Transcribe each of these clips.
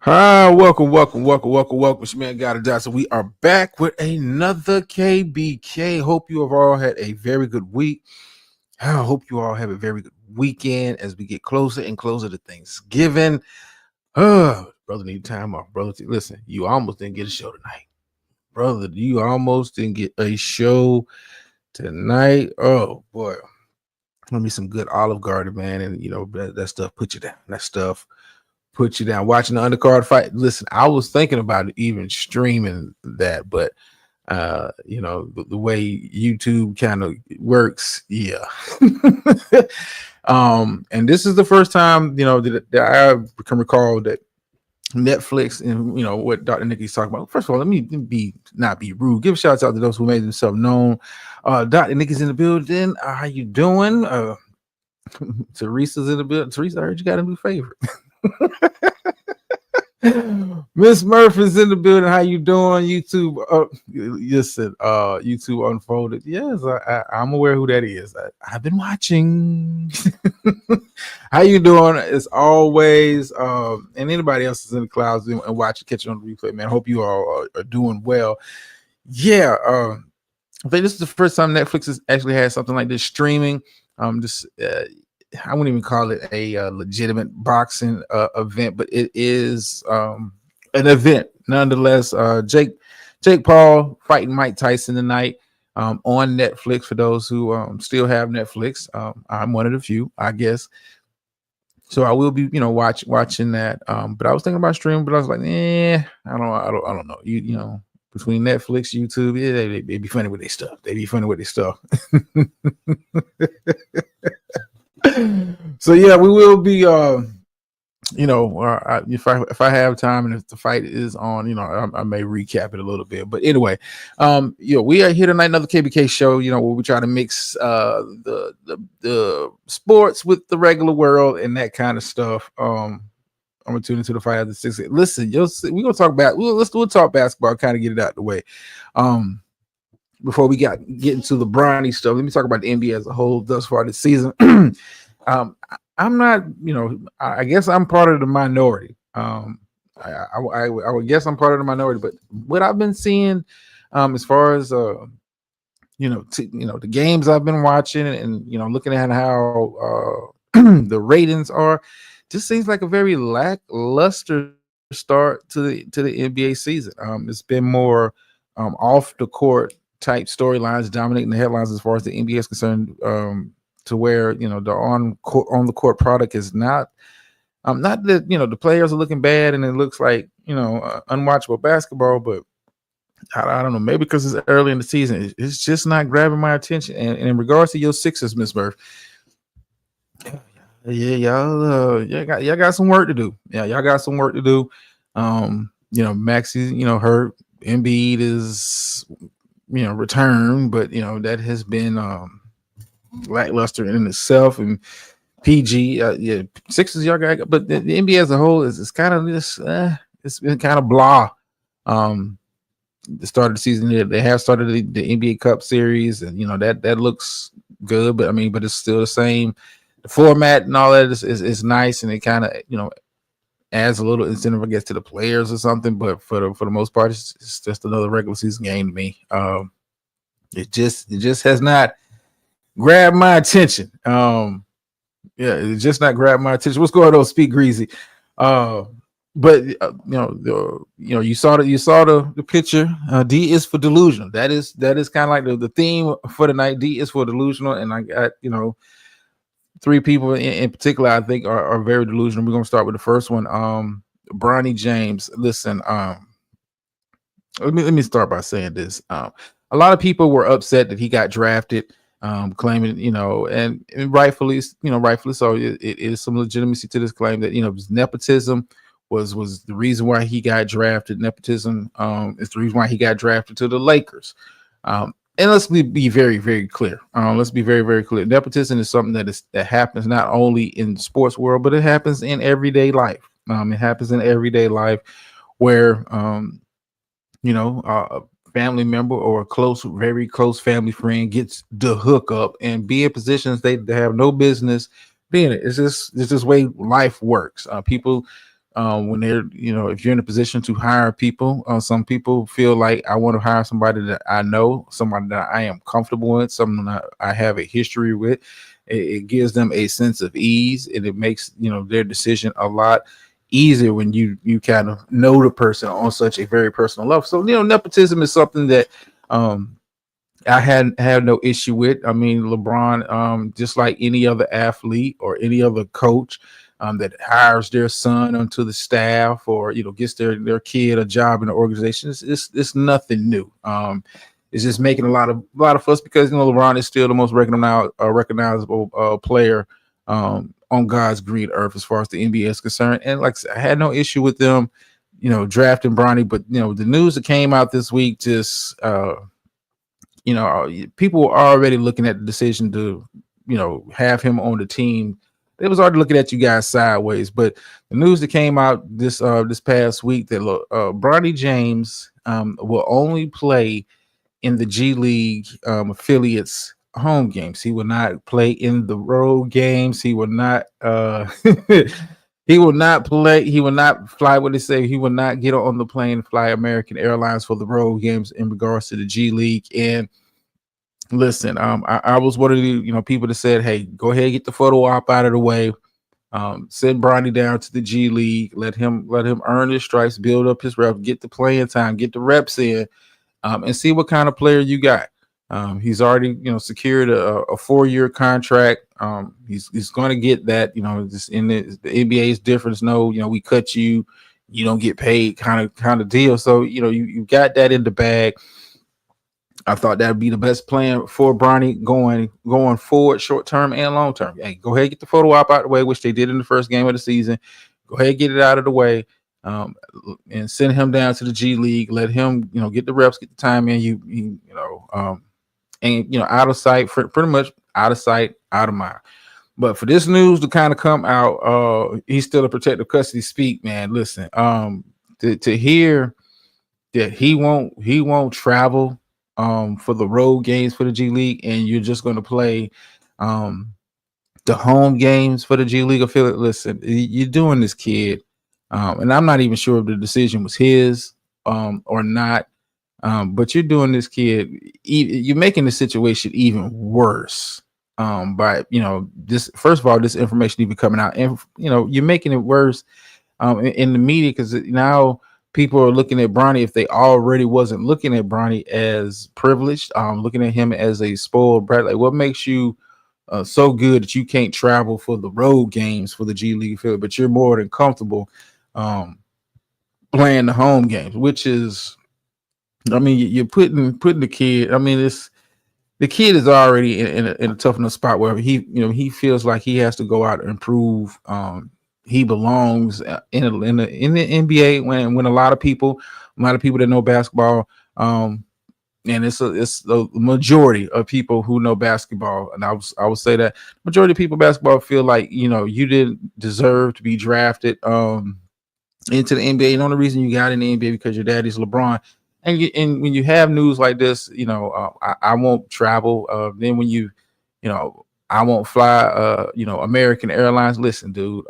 Hi, welcome. It's your man, God Johnson. We are back with another KBK. Hope you have all had a very good week. I hope you all have a very good weekend as we get closer and closer to Thanksgiving. Brother, need time off. Brother, listen, you almost didn't get a show tonight. Brother, you almost didn't get a show tonight. Oh, boy. Let me some good Olive Garden, man. And, that stuff put you down. That stuff put you down. Watching the undercard fight. Listen, I was thinking about even streaming that, but the way YouTube kind of works, yeah. And this is the first time, that I can recall that Netflix and what Dr. Nikki's talking about. First of all, let me not be rude. Give a shout out to those who made themselves known. Dr. Nikki's in the building. How you doing? Teresa's in the building. Teresa, I heard you got a new favorite. Miss Murphy's in the building. How you doing? YouTube, listen, YouTube Unfolded. Yes, I'm aware who that is. I've been watching. How you doing? As always, and anybody else is in the clouds and watching, catching on the replay, man. Hope you all are doing well. Yeah, I think this is the first time Netflix has actually had something like this streaming. I wouldn't even call it a legitimate boxing event, but it is an event nonetheless. Jake Paul fighting Mike Tyson tonight on Netflix. For those who still have Netflix, I'm one of the few, I guess. So I will be, watching that. But I was thinking about streaming, but I was like, I don't know. Between Netflix, YouTube, yeah, they be funny with their stuff. So yeah, we will be if I have time and if the fight is on, I may recap it a little bit. But anyway, we are here tonight, another KBK show, where we try to mix the sports with the regular world and that kind of stuff. I'm gonna tune into the fight after 6. Listen, we're gonna talk about we'll talk basketball, kind of get it out the way. Before we get into the Bronny stuff, let me talk about the NBA as a whole thus far this season. I'm not, I guess I'm part of the minority. I would guess I'm part of the minority, but what I've been seeing, as far as the games I've been watching and looking at how the ratings are, just seems like a very lackluster start to the NBA season. It's been more off the court type storylines dominating the headlines as far as the NBA is concerned, to where the on the court product is not that the players are looking bad and it looks like unwatchable basketball, but I don't know, maybe because it's early in the season, it's just not grabbing my attention. And in regards to your Sixers, Miss Murph, yeah, y'all got some work to do. Yeah, y'all got some work to do. Maxey, hurt. Embiid is return, but that has been lackluster in itself. And PG, Sixers, y'all got, but the NBA as a whole is kind of this. It's been kind of blah. The start of the season, they have started the NBA Cup series, and that looks good, but but it's still the same. The format and all that is nice, and it kind of adds a little incentive, I guess, to the players or something. But for the most part, it's just another regular season game to me. It just has not grabbed my attention. It just not grabbed my attention. What's going on, Speak Greasy? But you saw the picture. D is for delusional. That is kind of like the theme for the night. D is for delusional, and I got three people in particular I think are very delusional. We're gonna start with the first one. Bronny James. Listen, let me start by saying this. A lot of people were upset that he got drafted, claiming, and rightfully so. It is some legitimacy to this claim that it was nepotism was the reason why he got drafted. Nepotism is the reason why he got drafted to the Lakers. And let's be very, very clear. Let's be very, very clear. Nepotism is something that happens not only in the sports world, but it happens in everyday life. It happens in everyday life where, a family member or a very close family friend gets the hookup and be in positions they have no business being. It's just way life works. People when they're, if you're in a position to hire people, some people feel like I want to hire somebody that I know, somebody that I am comfortable with, someone that I have a history with. It gives them a sense of ease, and it makes, their decision a lot easier when you kind of know the person on such a very personal level. So, nepotism is something that I had no issue with. I mean, LeBron, just like any other athlete or any other coach that hires their son onto the staff, or gets their kid a job in the organization, it's nothing new. It's just making a lot of fuss because LeBron is still the most recognizable player on God's green earth as far as the NBA is concerned. And like I said, I had no issue with them, drafting Bronny, but the news that came out this week just people were already looking at the decision to, have him on the team. It was already looking at you guys sideways. But the news that came out this past week that Bronny James will only play in the G League affiliates home games. He will not play in the road games. He will not he will not play, he will not fly, what they say, he will not get on the plane and fly American Airlines for the road games in regards to the G League. And listen, I was one of the people that said, "Hey, go ahead, get the photo op out of the way. Send Bronny down to the G League. Let him earn his stripes, build up his reps, get the playing time, get the reps in, and see what kind of player you got." He's already secured a 4-year contract. He's going to get that. Just in the NBA's difference. No, we cut you, you don't get paid, kind of deal. So you got that in the bag. I thought that would be the best plan for Bronny going forward, short term and long term. Hey, go ahead, get the photo op out of the way, which they did in the first game of the season. Go ahead, get it out of the way, and send him down to the G League. Let him, get the reps, get the time in. And out of sight, pretty much out of sight, out of mind. But for this news to kind of come out, he's still a protective custody speak, man. Listen, to hear that he won't travel for the road games for the G League, and you're just going to play um the home games for the G League affiliate. Listen, you're doing this, kid, and I'm not even sure if the decision was his or not. But you're doing this, kid. You're making the situation even worse. By this, first of all, this information even coming out, and you're making it worse in the media, because now people are looking at Bronny, if they already wasn't looking at Bronny as privileged, looking at him as a spoiled brat. Like, what makes you so good that you can't travel for the road games for the G League field, but you're more than comfortable um, playing the home games, which is, I mean, you're putting the kid. I mean, the kid is already in a tough enough spot where he feels like he has to go out and prove he belongs in the NBA, when a lot of people that know basketball, and it's the majority of people who know basketball, and I would say that majority of people basketball feel like you didn't deserve to be drafted into the NBA. And the only reason you got in the NBA because your daddy's LeBron. And when you have news like this, I won't travel. Then when I won't fly. American Airlines. Listen, dude.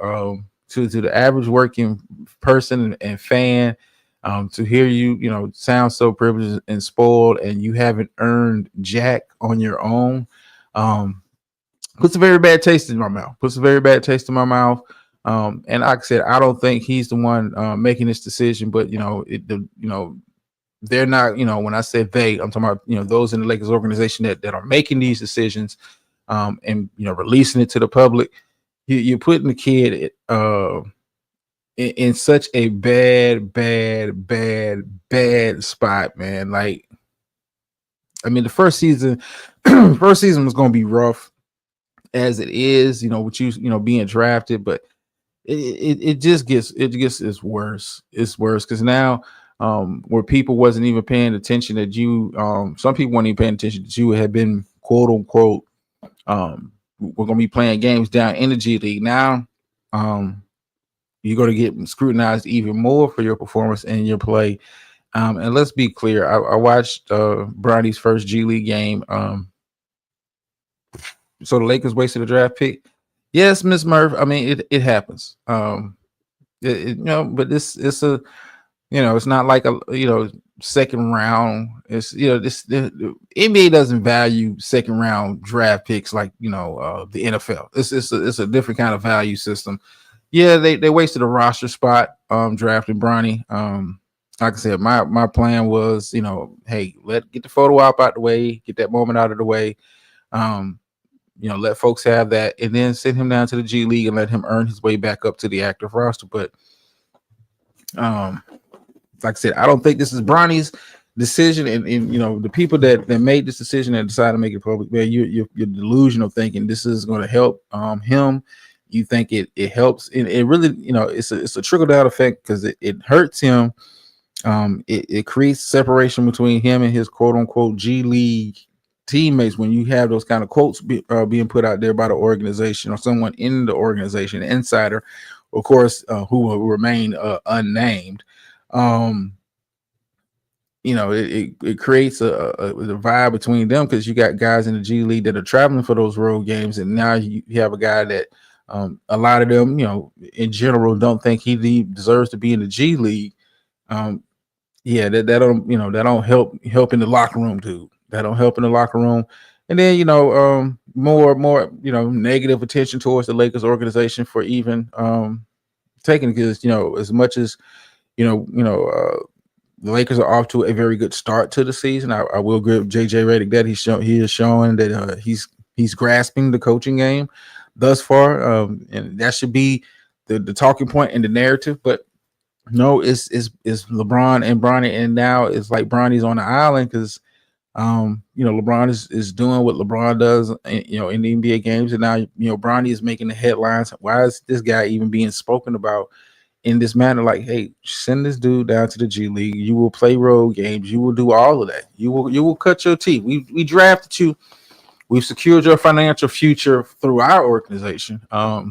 To the average working person and fan, to hear sound so privileged and spoiled, and you haven't earned jack on your own, puts a very bad taste in my mouth. And like I said, I don't think he's the one making this decision, but they're not. When I said they, I'm talking about those in the Lakers organization that are making these decisions, and releasing it to the public. You're putting the kid in such a bad spot, man. Like, I mean, the first season, was going to be rough as it is, with being drafted, but it just gets it's worse. It's worse because now, where people wasn't even paying attention that some people weren't even paying attention that you had been, quote unquote, we're gonna be playing games down in the G League now. You're gonna get scrutinized even more for your performance and your play. And let's be clear, I watched Bronny's first G League game. So the Lakers wasted a draft pick. Yes, Miss Murph. I mean, it happens. But it's a it's not like a second round. It's the NBA doesn't value second round draft picks like the NFL. It's a different kind of value system. Yeah, they wasted a roster spot drafting Bronny. Like I said, my plan was hey, get the photo op out the way, get that moment out of the way. Um, let folks have that, and then send him down to the G League and let him earn his way back up to the active roster. But um, like I said, I don't think this is Bronny's decision, and the people that made this decision and decided to make it public, man, you're delusional thinking this is going to help him. You think it helps, and it really it's a trickle down effect because it hurts him. It creates separation between him and his quote unquote G League teammates when you have those kind of quotes being put out there by the organization or someone in the organization, an insider, of course, who will remain unnamed. It creates a vibe between them because you got guys in the G League that are traveling for those road games, and now you have a guy that a lot of them, in general, don't think he deserves to be in the G League. That don't help in the locker room, dude. That don't help in the locker room. And then more negative attention towards the Lakers organization for even taking, because as much as the Lakers are off to a very good start to the season. I will give JJ Redick that he is showing that he's grasping the coaching game thus far, and that should be the talking point and the narrative. But no, it's LeBron and Bronny, and now it's like Bronny's on the island because LeBron is doing what LeBron does, in the NBA games, and now Bronny is making the headlines. Why is this guy even being spoken about in this manner? Like, hey, send this dude down to the G League. You will play road games. You will do all of that. You will cut your teeth. We drafted you. We've secured your financial future through our organization. As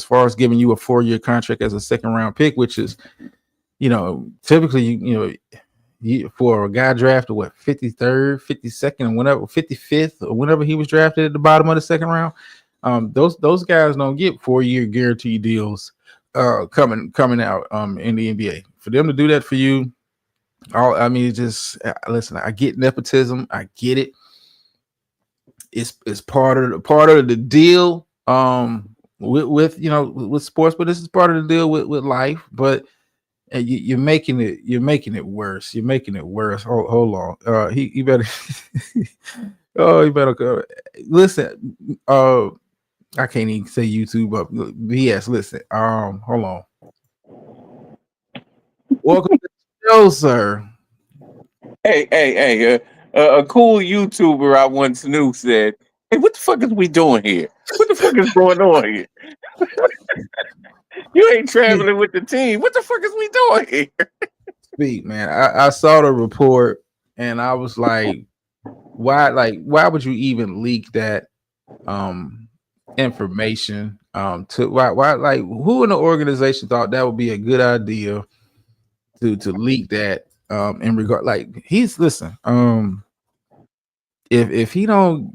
far as giving you a 4-year contract as a second round pick, which is, typically, for a guy drafted 53rd, 52nd, or whatever, 55th, or whenever he was drafted at the bottom of the second round, those guys don't get 4-year guarantee deals coming out in the NBA. For them to do that for you, listen. I get nepotism. I get it. It's part of the deal with sports, but this is part of the deal with life. But you're making it worse. You're making it worse. Hold on. He better. Oh, he better go. Listen. I can't even say YouTube, but BS. Listen. Hold on. Welcome to the show, sir. Hey. A cool YouTuber I once knew said, "Hey, what the fuck is we doing here? What the fuck is going on here? You ain't traveling with the team. What the fuck is we doing here?" Speak, man. I saw the report and I was like, why would you even leak that information to why like who in the organization thought that would be a good idea to leak that in regard, like he's listen, if he don't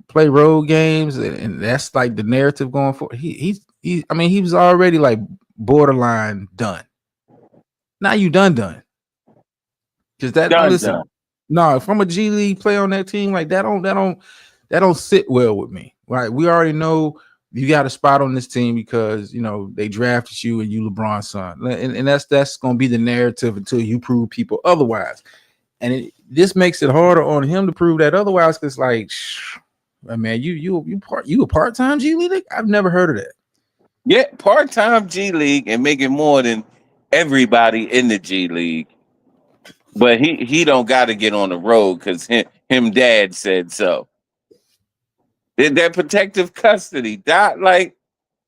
play road games, and that's like the narrative going forward, he he was already like borderline done. Now you done because that listen, Done. no, if I'm a G League player on that team, like that don't sit well with me. Right? We already know you got a spot on this team because they drafted you and you LeBron's son, and that's going to be the narrative until you prove people otherwise. And this makes it harder on him to prove that otherwise. Because like, man, you a part-time G League? I've never heard of that. Yeah, part-time G League and making more than everybody in the G League. But he don't got to get on the road because him dad said so. That protective custody, that like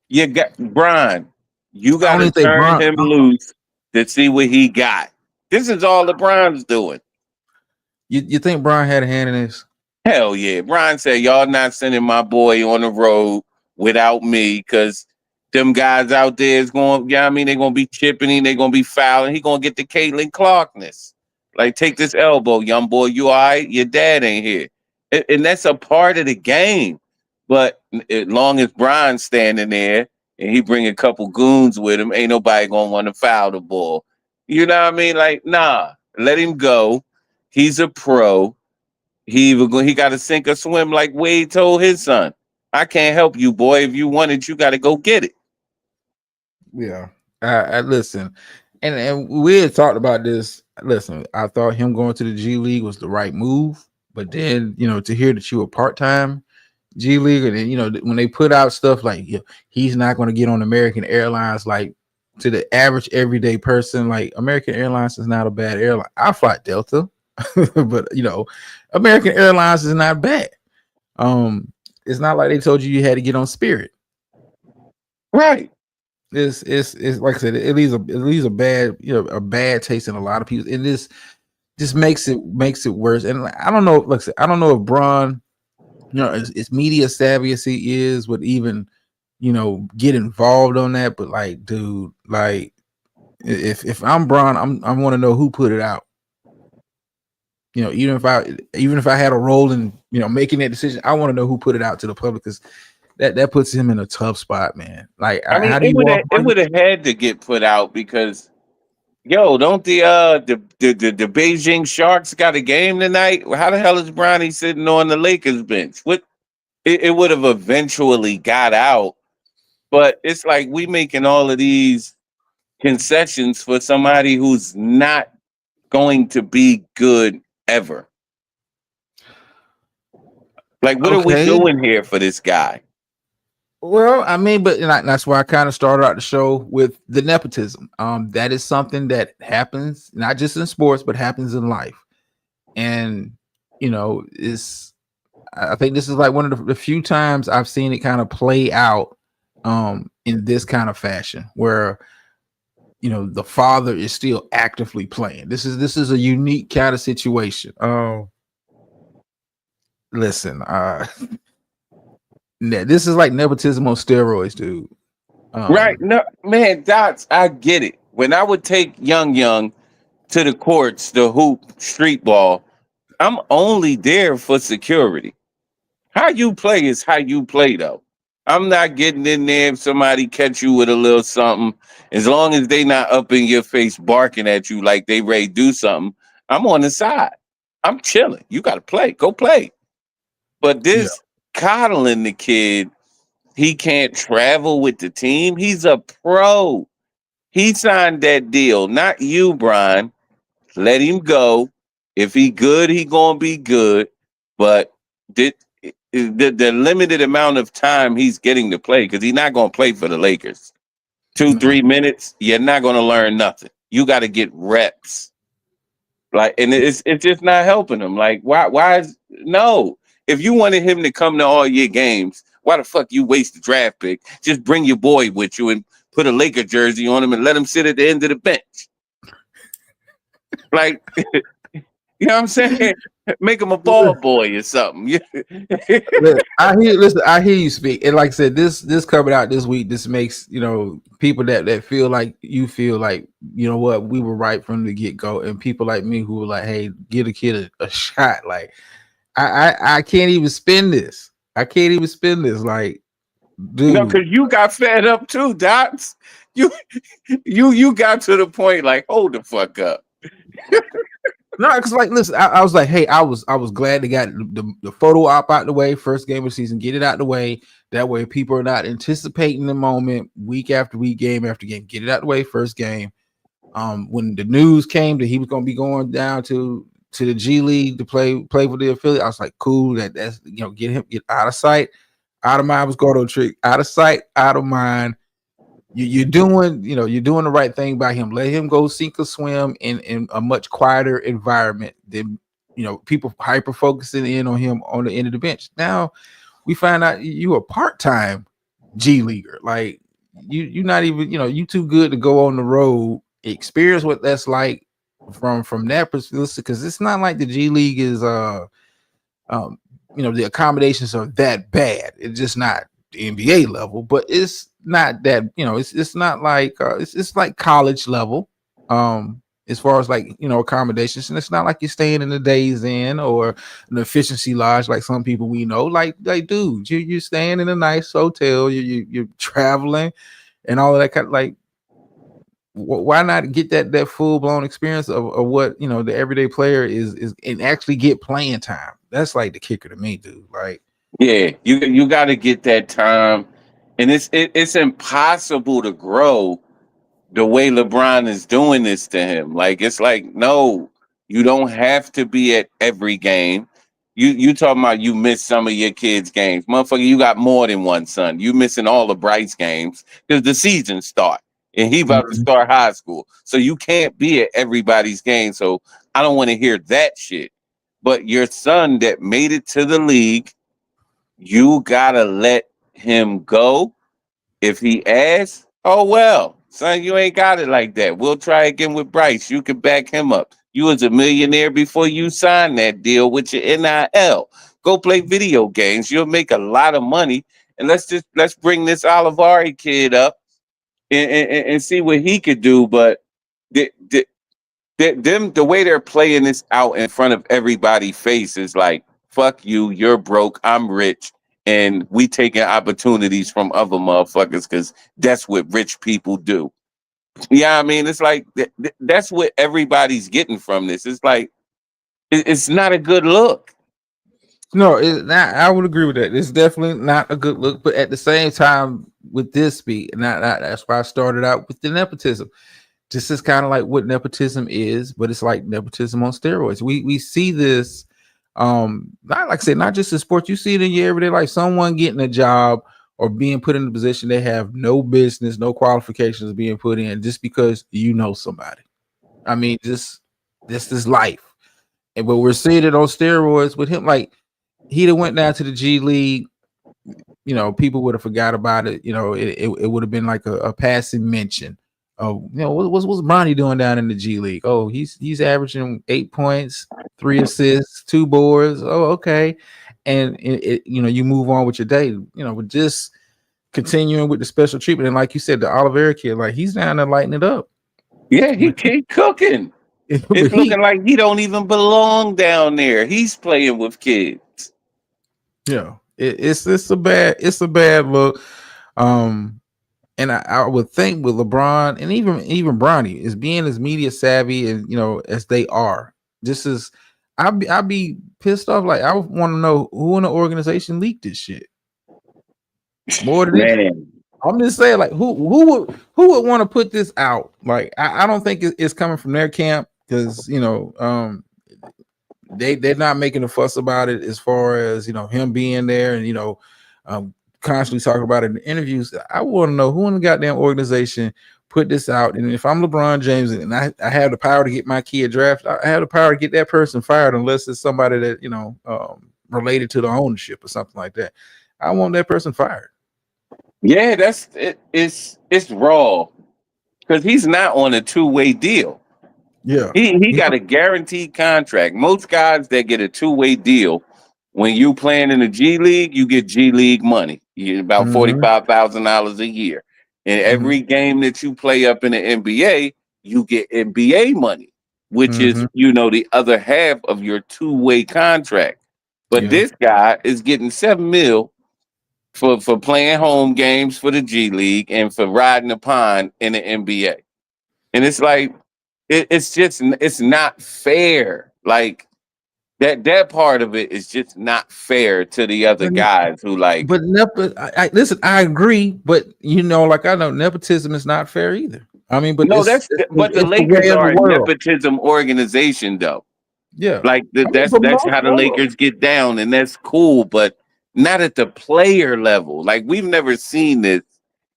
you got Brian, you I got don't to even think turn Bron. him loose to see what he got. This is all LeBron's doing. You think Bron had a hand in this? Hell yeah. Brian said, y'all not sending my boy on the road without me because them guys out there is going, they're going to be chipping him. They're going to be fouling. He going to get the Caitlin Clarkness. Like, take this elbow, young boy. You all right? Your dad ain't here. And that's a part of the game. But as long as Brian's standing there and he bring a couple goons with him, ain't nobody gonna want to foul the ball. You know what I mean? Like, nah, let him go. He's a pro. He got to sink or swim like Wade told his son. I can't help you, boy. If you want it, you got to go get it. Yeah. I listen, and we had talked about this. Listen, I thought him going to the G League was the right move, but then to hear that you were part time G League, and then, when they put out stuff like he's not going to get on American Airlines, like to the average everyday person, like American Airlines is not a bad airline. I fly Delta, but American Airlines is not bad. It's not like they told you had to get on Spirit. Right. It's like I said, it leaves a bad a bad taste in a lot of people, and this just makes it worse. And I don't know, like I said, I don't know if Bron, as media savvy as he is, would even get involved on that. But like, dude, like if I'm Bron, I want to know who put it out. Even if I had a role in making that decision, I want to know who put it out to the public, because that puts him in a tough spot, man. Like, I mean, how do you walk? it would have had to get put out because don't the Beijing Sharks got a game tonight? How the hell is Bronny sitting on the Lakers bench? What it would have eventually got out, but it's like we making all of these concessions for somebody who's not going to be good ever. Like, what are we Okay. doing here for this guy? Well, I mean, but that's why I kind of started out the show with the nepotism. That is something that happens not just in sports, but happens in life. And it's I think this is like one of the few times I've seen it kind of play out in this kind of fashion, where the father is still actively playing. This is a unique kind of situation. Listen, this is like nepotism on steroids, dude. Right? No, man, Dots, I get it. When I would take young to the courts to hoop street ball, I'm only there for security. How you play is how you play, though. I'm not getting in there if somebody catch you with a little something. As long as they not up in your face barking at you like they ready to do something, I'm on the side. I'm chilling. You got to play. Go play. But Yeah. this coddling the kid, he can't travel with the team. He's a pro. He signed that deal, not you, Brian. Let him go. If he good, he gonna be good. But the limited amount of time he's getting to play, because he's not gonna play for the Lakers. 2-3 minutes, you're not gonna learn nothing. You got to get reps. Like, and it's just not helping him. Like, why is no? If you wanted him to come to all your games, why the fuck you waste the draft pick? Just bring your boy with you and put a Laker jersey on him and let him sit at the end of the bench. Like, you know what I'm saying? Make him a ball boy or something. Listen, I hear you speak. And like I said, this coming out this week, this makes people that feel like you feel like, what, we were right from the get-go, and people like me who were like, hey, give a kid a shot. Like, I can't even spin this. I can't even spin this. Like, dude. No, because you got fed up too, Dots. You got to the point like, hold the fuck up. No, because like, listen, I was like, hey, I was glad they got the photo op out the way, first game of the season, get it out the way. That way, people are not anticipating the moment week after week, game after game. Get it out the way, first game. When the news came that he was going to be going down to the G League to play for the affiliate, I was like, cool. That's get out of sight, out of mind. Was Gordo trick, out of sight, out of mind. You're doing the right thing by him. Let him go sink or swim in a much quieter environment than people hyper focusing in on him on the end of the bench. Now we find out you a part-time G leaguer. Like, you're not even you too good to go on the road, experience what that's like from that perspective, because it's not like the G League is the accommodations are that bad. It's just not the NBA level, but it's not that it's not like it's like college level. as far as like, you know, accommodations. And it's not like you're staying in the Days Inn or an efficiency lodge like some people we know. Like dude, you're staying in a nice hotel. You're traveling and all of that kind of like. Why not get that full blown experience of what, you know, the everyday player is and actually get playing time? That's like the kicker to me, dude. Like, Yeah, you got to get that time, and it's impossible to grow the way LeBron is doing this to him. Like it's like, no, you don't have to be at every game. You talking about you miss some of your kids' games. Motherfucker, you got more than one son. You missing all the Bryce games because the season start. And he about to mhm. start high school. So you can't be at everybody's game. So I don't want to hear that shit. But your son that made it to the league, you gotta let him go if he asks, oh well, son, you ain't got it like that. We'll try again with Bryce. You can back him up. You was a millionaire before you signed that deal with your NIL. Go play video games. You'll make a lot of money. And let's bring this Olivari kid up and see what he could do. But the way they're playing this out in front of everybody's face is like, fuck you, you're broke, I'm rich, and we taking opportunities from other motherfuckers because that's what rich people do. Yeah, I mean, it's like that's what everybody's getting from this. It's like it's not a good look. No, it's not. I would agree with that. It's definitely not a good look, but at the same time, with this speed, that's why I started out with the nepotism. This is kind of like what nepotism is, but it's like nepotism on steroids. We see this, not like I said, not just in sports. You see it in your everyday life. Someone getting a job or being put in a position they have no business, no qualifications being put in just because you know somebody. I mean, just this is life. And but we're seeing it on steroids with him. Like he'd have went down to the G League, you know, people would have forgot about it. You know, it would have been like a passing mention. Oh, you know, what's Bronny doing down in the G League? Oh, he's averaging 8 points, 3 assists, 2 boards. Oh, okay. And you know, you move on with your day, you know, with just continuing with the special treatment. And like you said, the Oliveira kid, like he's down there lighting it up. Yeah, he keep cooking. But It's looking like he don't even belong down there. He's playing with kids. yeah, it's a bad look. Um, and I would think with LeBron and even Bronny is being as media savvy and you know as they are, just as I'd be pissed off. Like I want to know who in the organization leaked this shit more than anything. Man, I'm just saying, like who would want to put this out? Like I don't think it's coming from their camp because you know they're not making a fuss about it as far as you know him being there and you know constantly talking about it in interviews. I want to know who in the goddamn organization put this out. And if I'm LeBron James and I have the power to get my kid drafted, I have the power to get that person fired unless it's somebody that you know related to the ownership or something like that. I want that person fired. yeah, that's it. It's raw because he's not on a two-way deal. Yeah. He Yeah. got a guaranteed contract. Most guys that get a two-way deal, when you playing in the G League, you get G League money. You get about Mm-hmm. $45,000 a year. And Mm-hmm. every game that you play up in the NBA, you get NBA money, which is Mm-hmm. the other half of your two-way contract. But Yeah. this guy is getting 7 mil for playing home games for the G League and for riding the pond in the NBA. And it's like it's not fair. Like that part of it is just not fair to the other But guys who like listen, I agree, but you know, like I know nepotism is not fair either. I mean, but no, but the it's the Lakers way of the are a world. nepotism organization though. Yeah. Like I mean, for that's most how the world. Lakers get down, and that's cool, but not at the player level. Like we've never seen this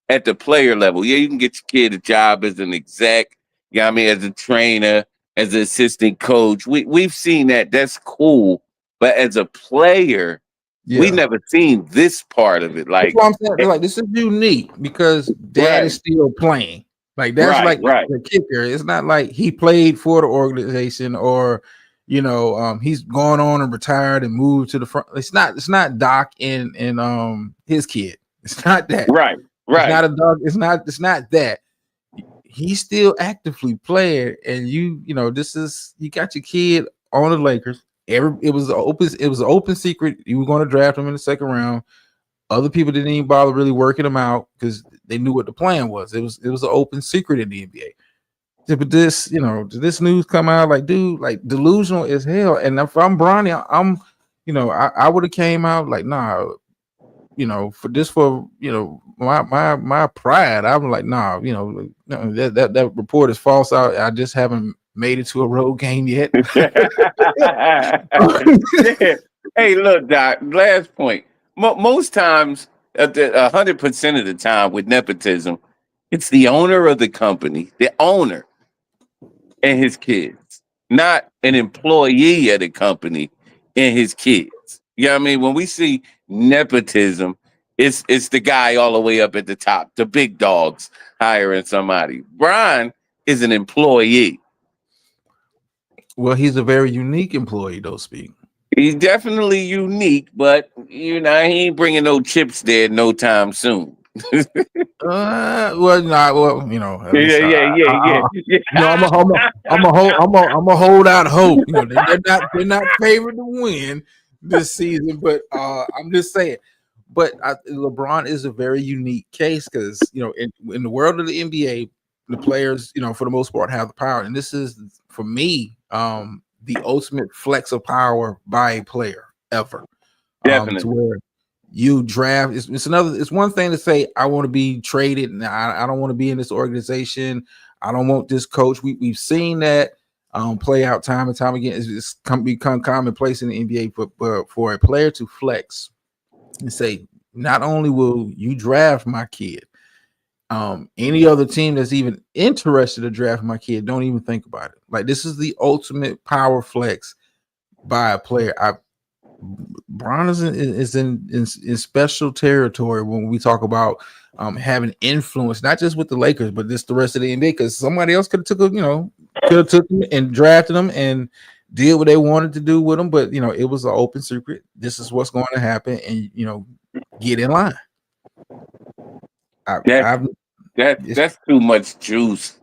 at the player level. Yeah, you can get your kid a job as an exec, you know what I mean, as a trainer, as an assistant coach. We've seen that. That's cool. But as a player, we Yeah. never seen this part of it. That's Like what I'm saying. eh, Like this is unique because dad is right, still playing. Like that's right, like right. the kicker. It's not like he played for the organization or you know he's gone on and retired and moved to the front. It's not Doc and his kid. It's not that. Right, It's not right. a dog. It's not that. he's still actively playing, and you know, this is you got your kid on the Lakers. It was an open secret. You were going to draft him in the second round. Other people didn't even bother really working him out because they knew what the plan was. It was an open secret in the NBA. But this, you know, this news come out like, dude, like delusional as hell. And if I'm Bronny, I'm, you know, I would have came out like, nah, you know, for you know my pride. I'm like, nah, you know, no, that report is false. I just haven't made it to a road game yet. Hey, look, Doc. Last point. Most times, 100% of the time with nepotism, it's the owner of the company, the owner, and his kids, not an employee of the company and his kids. You know what I mean? When we see nepotism, it's the guy all the way up at the top, the big dogs hiring somebody. Brian is an employee. Well, he's a very unique employee, though. Speak. He's definitely unique, but you know he ain't bringing no chips there no time soon. Well, not well. You know, at least Yeah. you know, I'm a hold out hope. You know, they're not favored to win this season, but I'm just saying. But LeBron is a very unique case because you know, in the world of the NBA, the players, you know, for the most part, have the power, and this is for me, the ultimate flex of power by a player ever. Definitely. To where you draft, it's one thing to say I want to be traded and I don't want to be in this organization. I don't want this coach. We've seen that play out time and time again. It's become commonplace in the NBA, but for a player to flex and say, not only will you draft my kid, any other team that's even interested to draft my kid, don't even think about it. Like, this is the ultimate power flex by a player. Bron is in special territory when we talk about having influence, not just with the Lakers, but just the rest of the NBA. Because somebody else could have took him and drafted him and did what they wanted to do with him. But you know, it was an open secret. This is what's going to happen, and you know, get in line. That's too much juice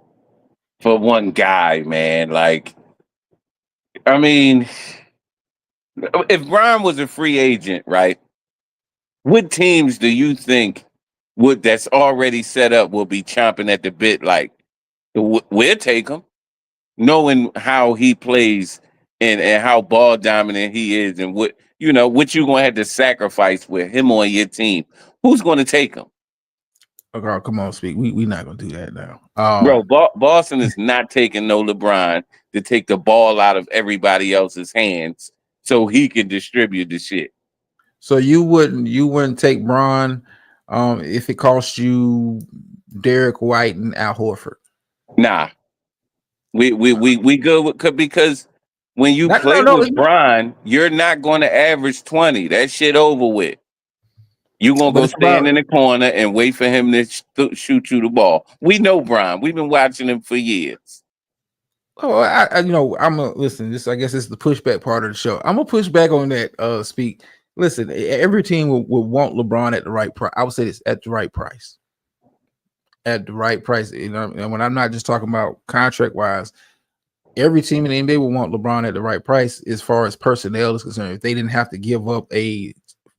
for one guy, man. Like, I mean, if Brian was a free agent, right? What teams do you think that's already set up will be chomping at the bit? Like, we'll take him, knowing how he plays and how ball dominant he is, and what you gonna have to sacrifice with him on your team. Who's gonna take him? Okay, come on, speak. We not gonna do that now, bro. Boston is not taking no LeBron to take the ball out of everybody else's hands so he can distribute the shit. So you wouldn't take Bron if it cost you Derek White and Al Horford? Nah, we good with, because when you play with Bron, you're not going to average 20. That shit over with. You're going to go stand in the corner and wait for him to shoot you the ball. We know Bron. We've been watching him for years. Oh, I'm a listen. I guess it's the pushback part of the show. I'm gonna push back on that. Speak. Listen, every team will want LeBron at the right price. I would say this, at the right price. At the right price. You know, and when I'm not just talking about contract wise, every team in the NBA will want LeBron at the right price as far as personnel is concerned. If they didn't have to give up a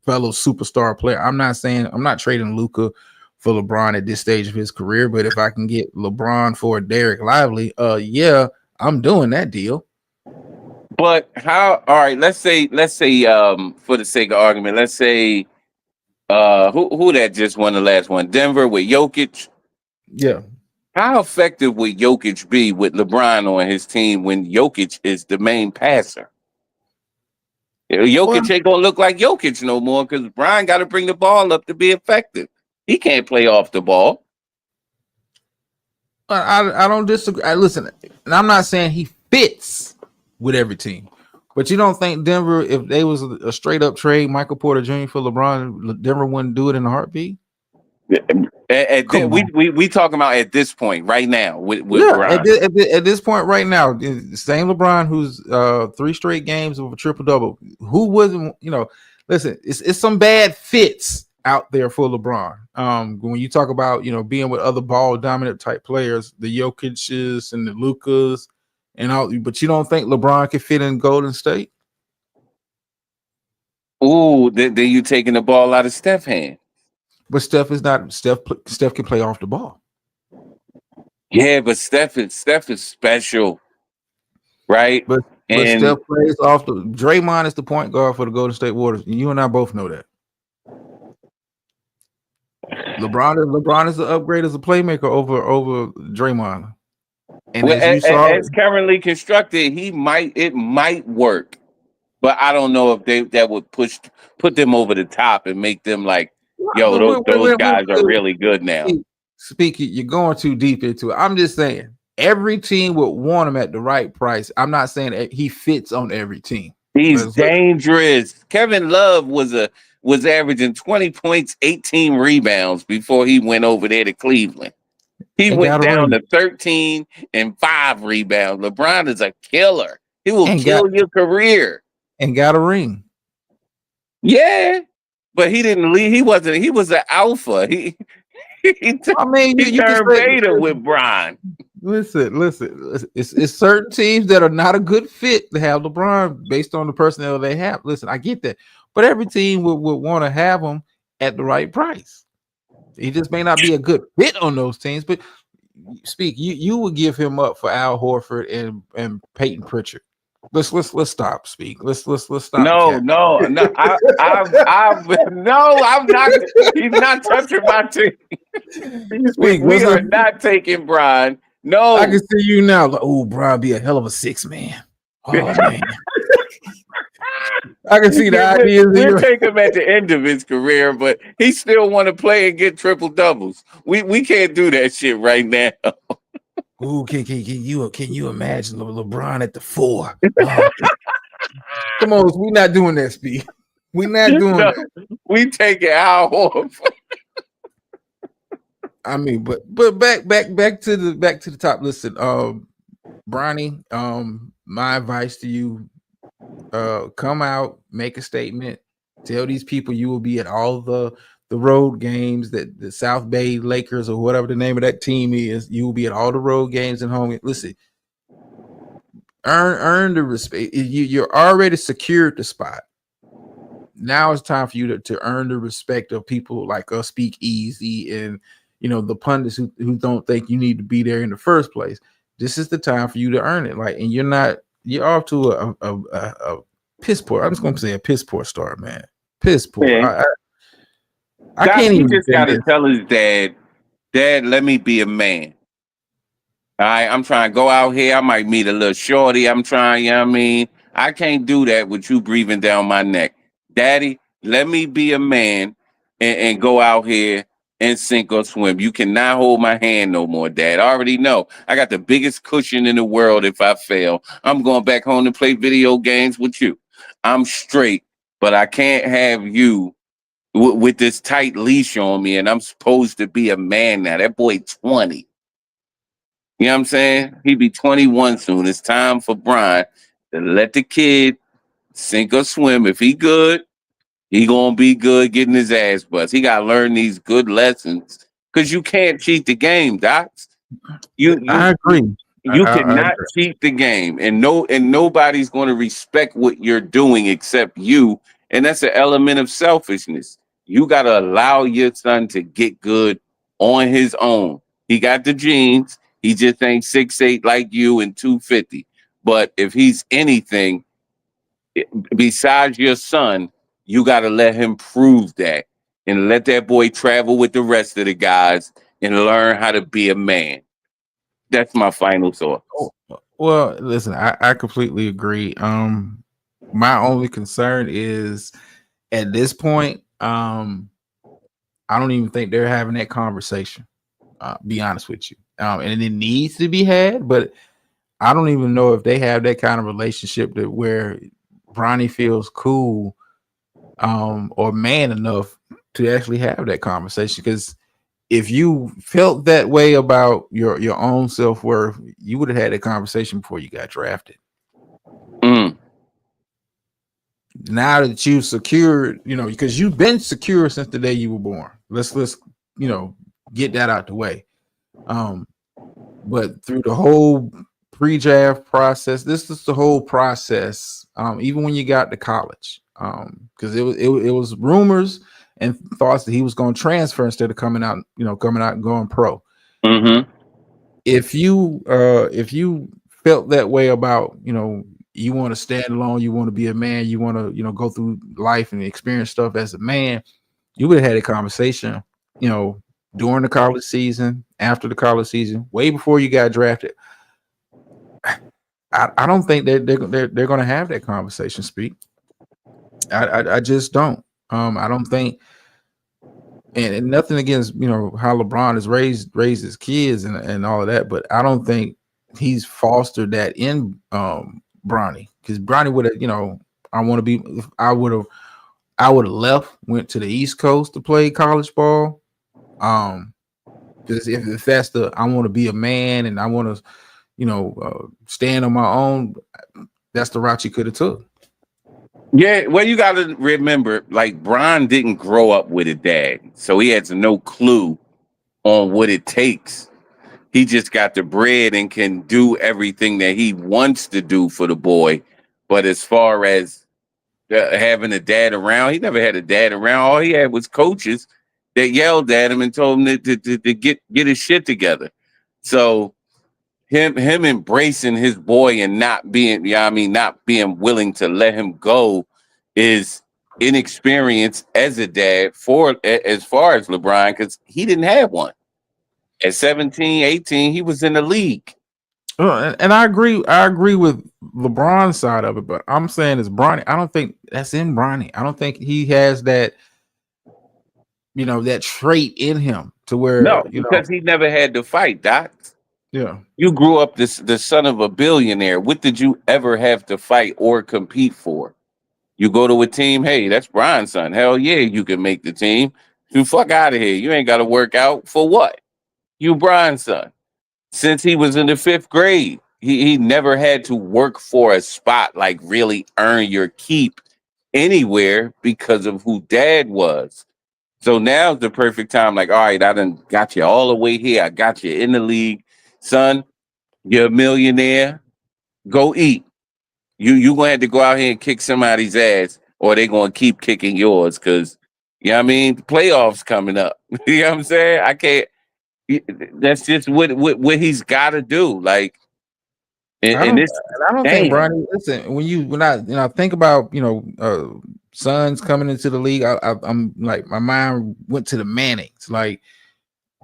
fellow superstar player, I'm not trading Luka for LeBron at this stage of his career. But if I can get LeBron for Derek Lively, yeah, I'm doing that deal. But how? All right, let's say, for the sake of argument, let's say, who that just won the last one? Denver with Jokic. Yeah. How effective would Jokic be with LeBron on his team when Jokic is the main passer? Jokic ain't gonna look like Jokic no more because Brian got to bring the ball up to be effective. He can't play off the ball. I don't disagree. Listen, and I'm not saying he fits with every team, but you don't think Denver, if they was a straight up trade Michael Porter Jr. for LeBron, Denver wouldn't do it in a heartbeat? We talking about at this point right now with Brian. At this point right now, the same LeBron who's 3 straight games of a triple double. Who wouldn't? You know, listen, it's some bad fits out there for LeBron. When you talk about being with other ball dominant type players, the Jokic's and the Lucas and all, but you don't think LeBron could fit in Golden State? Ooh, then you taking the ball out of Steph's hand. But Steph is not Steph. Steph can play off the ball. Yeah, but Steph is special, right? But And Steph plays off the. Draymond is the point guard for the Golden State Warriors. You and I both know that. LeBron is the upgrade as a playmaker over Draymond. And well, as you saw, as currently constructed, it might work, but I don't know if that would put them over the top and make them like, yo, those guys are really good now. Speaking, you're going too deep into it. I'm just saying every team would want him at the right price. I'm not saying that he fits on every team. He's dangerous. Kevin Love was averaging 20 points, 18 rebounds before he went over there to Cleveland. He went down to 13 and 5 rebounds. LeBron is a killer. He will kill your career. And got a ring. Yeah, but he didn't leave. He was an alpha. He turned beta with Bron. Listen. It's certain teams that are not a good fit to have LeBron based on the personnel they have. Listen, I get that, but every team would want to have him at the right price. He just may not be a good fit on those teams, but you would give him up for Al Horford and Peyton Pritchard. Let's stop. Let's stop. No. I'm not. He's not touching my team. We are not taking Bron. No, I can see you now. Like, oh, Bron be a hell of a 6-man. Oh man, I can see the ideas. We'll take him at the end of his career, but he still want to play and get triple doubles. We can't do that shit right now. Ooh, can you imagine LeBron at the 4? Oh. Come on, we're not doing that, Speed. We're not doing that. We take it out. I mean, but back to the top. Listen, Bronny, my advice to you, come out, make a statement, tell these people you will be at all the road games, that the South Bay Lakers or whatever the name of that team is. You will be at all the road games and home. Listen, earn the respect. You're already secured the spot. Now it's time for you to earn the respect of people like us, Speak Easy, and the pundits who don't think you need to be there in the first place. This is the time for you to earn it. Like, and you're off to a piss poor. I'm just gonna say a piss poor start, man. Piss poor. Yeah. I can't even. He just got to tell his dad, let me be a man. All right, I'm trying to go out here. I might meet a little shorty. I'm trying, you know what I mean? I can't do that with you breathing down my neck. Daddy, let me be a man and go out here and sink or swim. You cannot hold my hand no more, Dad. I already know. I got the biggest cushion in the world if I fail. I'm going back home to play video games with you. I'm straight, but I can't have you with this tight leash on me, and I'm supposed to be a man now. That boy 20. You know what I'm saying? He be 21 soon. It's time for Brian to let the kid sink or swim. If he good, he gonna be good getting his ass bust. He gotta learn these good lessons because you can't cheat the game, Doc. I agree. You cannot cheat the game, and nobody's going to respect what you're doing except you, and that's an element of selfishness. You got to allow your son to get good on his own. He got the genes. He just ain't 6'8" like you and 250. But if he's anything besides your son, you got to let him prove that and let that boy travel with the rest of the guys and learn how to be a man. That's my final thought. Well, listen, I completely agree. My only concern is at this point, I don't even think they're having that conversation. Be honest with you. And it needs to be had, but I don't even know if they have that kind of relationship that where Bronny feels cool or man enough to actually have that conversation. Because if you felt that way about your own self-worth, you would have had a conversation before you got drafted. now that you've secured, because you've been secure since the day you were born. Let's get that out the way. But through the whole pre-draft process, this is the whole process. Even when you got to college, because it was rumors and thoughts that he was going to transfer instead of coming out and going pro. Mm-hmm. If you felt that way about, you want to stand alone, you want to be a man, you want to go through life and experience stuff as a man, you would have had a conversation, during the college season, after the college season, way before you got drafted. I don't think that they're going to have that conversation. Speak. I just don't. I don't think, and nothing against how LeBron has raised his kids and all of that, but I don't think he's fostered that in Bronny, because Bronny would have I want to be. If I would have left, went to the East Coast to play college ball. Because if that's I want to be a man and I want to stand on my own, that's the route you could have took. Yeah, well, you got to remember, like, Bron didn't grow up with a dad, so he has no clue on what it takes. He just got the bread and can do everything that he wants to do for the boy. But as far as having a dad around, he never had a dad around. All he had was coaches that yelled at him and told him to get his shit together. So him embracing his boy and not being, not being willing to let him go is inexperience as a dad for as far as LeBron, because he didn't have one. At 17, 18, he was in the league. And I agree. I agree with LeBron's side of it, but I'm saying it's Bronny. I don't think that's in Bronny. I don't think he has that, that trait in him to where, No, because he never had to fight, Doc. yeah. You grew up the son of a billionaire. What did you ever have to fight or compete for? You go to a team, hey, that's Brian's son. Hell yeah, you can make the team. You fuck out of here. You ain't got to work out for what? You Brian's son. Since he was in the fifth grade, he never had to work for a spot, like really earn your keep anywhere because of who dad was. So now's the perfect time. Like, all right, I done got you all the way here. I got you in the league. Son, you're a millionaire. Go eat. You gonna have to go out here and kick somebody's ass, or they gonna keep kicking yours. Cause you know what I mean, the playoffs coming up. You know what I'm saying? I can't. That's just what he's got to do. Like, and this I don't think damn, Bronny. Listen, when I think about sons coming into the league, I'm like, my mind went to the Mannings. Like,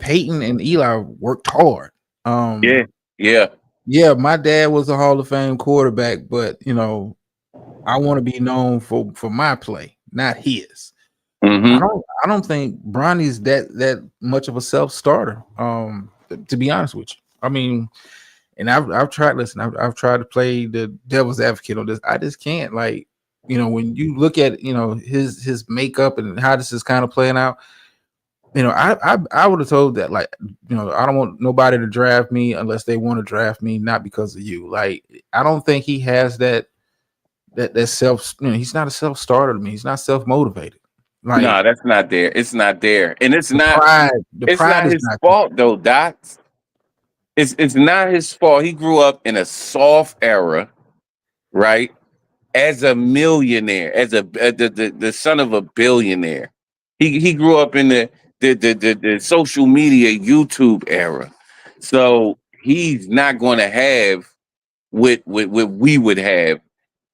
Peyton and Eli worked hard. yeah, yeah, Yeah, my dad was a Hall of Fame quarterback, but I want to be known for my play, not his. mm-hmm. I don't think Bronny's that much of a self starter. To be honest with you, I mean, and I've tried. Listen, I've tried to play the devil's advocate on this. I just can't. Like, when you look at his makeup and how this is kind of playing out. I would have told that, like, I don't want nobody to draft me unless they want to draft me, not because of you. Like, I don't think he has that self. He's not a self starter to me. He's not self motivated. No, Like, that's not there. It's not there, and it's the not. pride, the It's pride not is his not there. fault though, Doc. It's not his fault. He grew up in a soft era, right? As a millionaire, as the son of a billionaire. He grew up in the social media YouTube era. So he's not going to have what we would have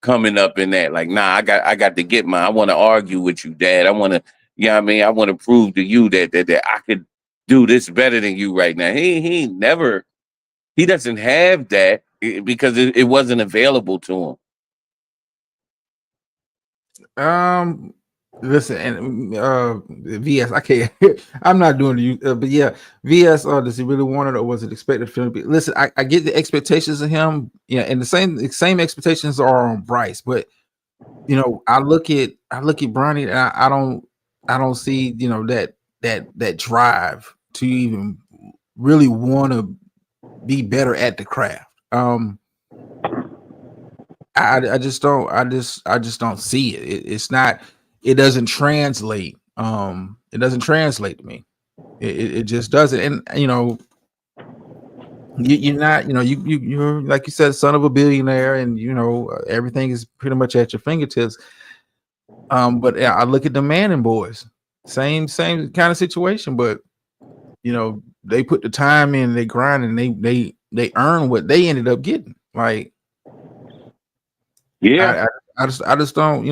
coming up in that. Like, nah, I got to get mine. I want to argue with you, Dad. I want to, you know what I mean? I want to prove to you that I could do this better than you right now. He never, he doesn't have that because it wasn't available to him. Um, Listen, and VS, I can't. I'm not doing you, but yeah, VS. Does he really want it, or was it expected for him to be? Listen, I get the expectations of him, yeah, and the same expectations are on Bryce. But I look at Bronny, and I don't see that drive to even really want to be better at the craft. I just don't. I just don't see it. It's not. It doesn't translate. It doesn't translate to me. It just doesn't. And you're not. You're like you said, son of a billionaire, and everything is pretty much at your fingertips. But yeah, I look at the Manning boys, same kind of situation, but they put the time in, they grind, and they earn what they ended up getting. Like, Yeah. I just don't,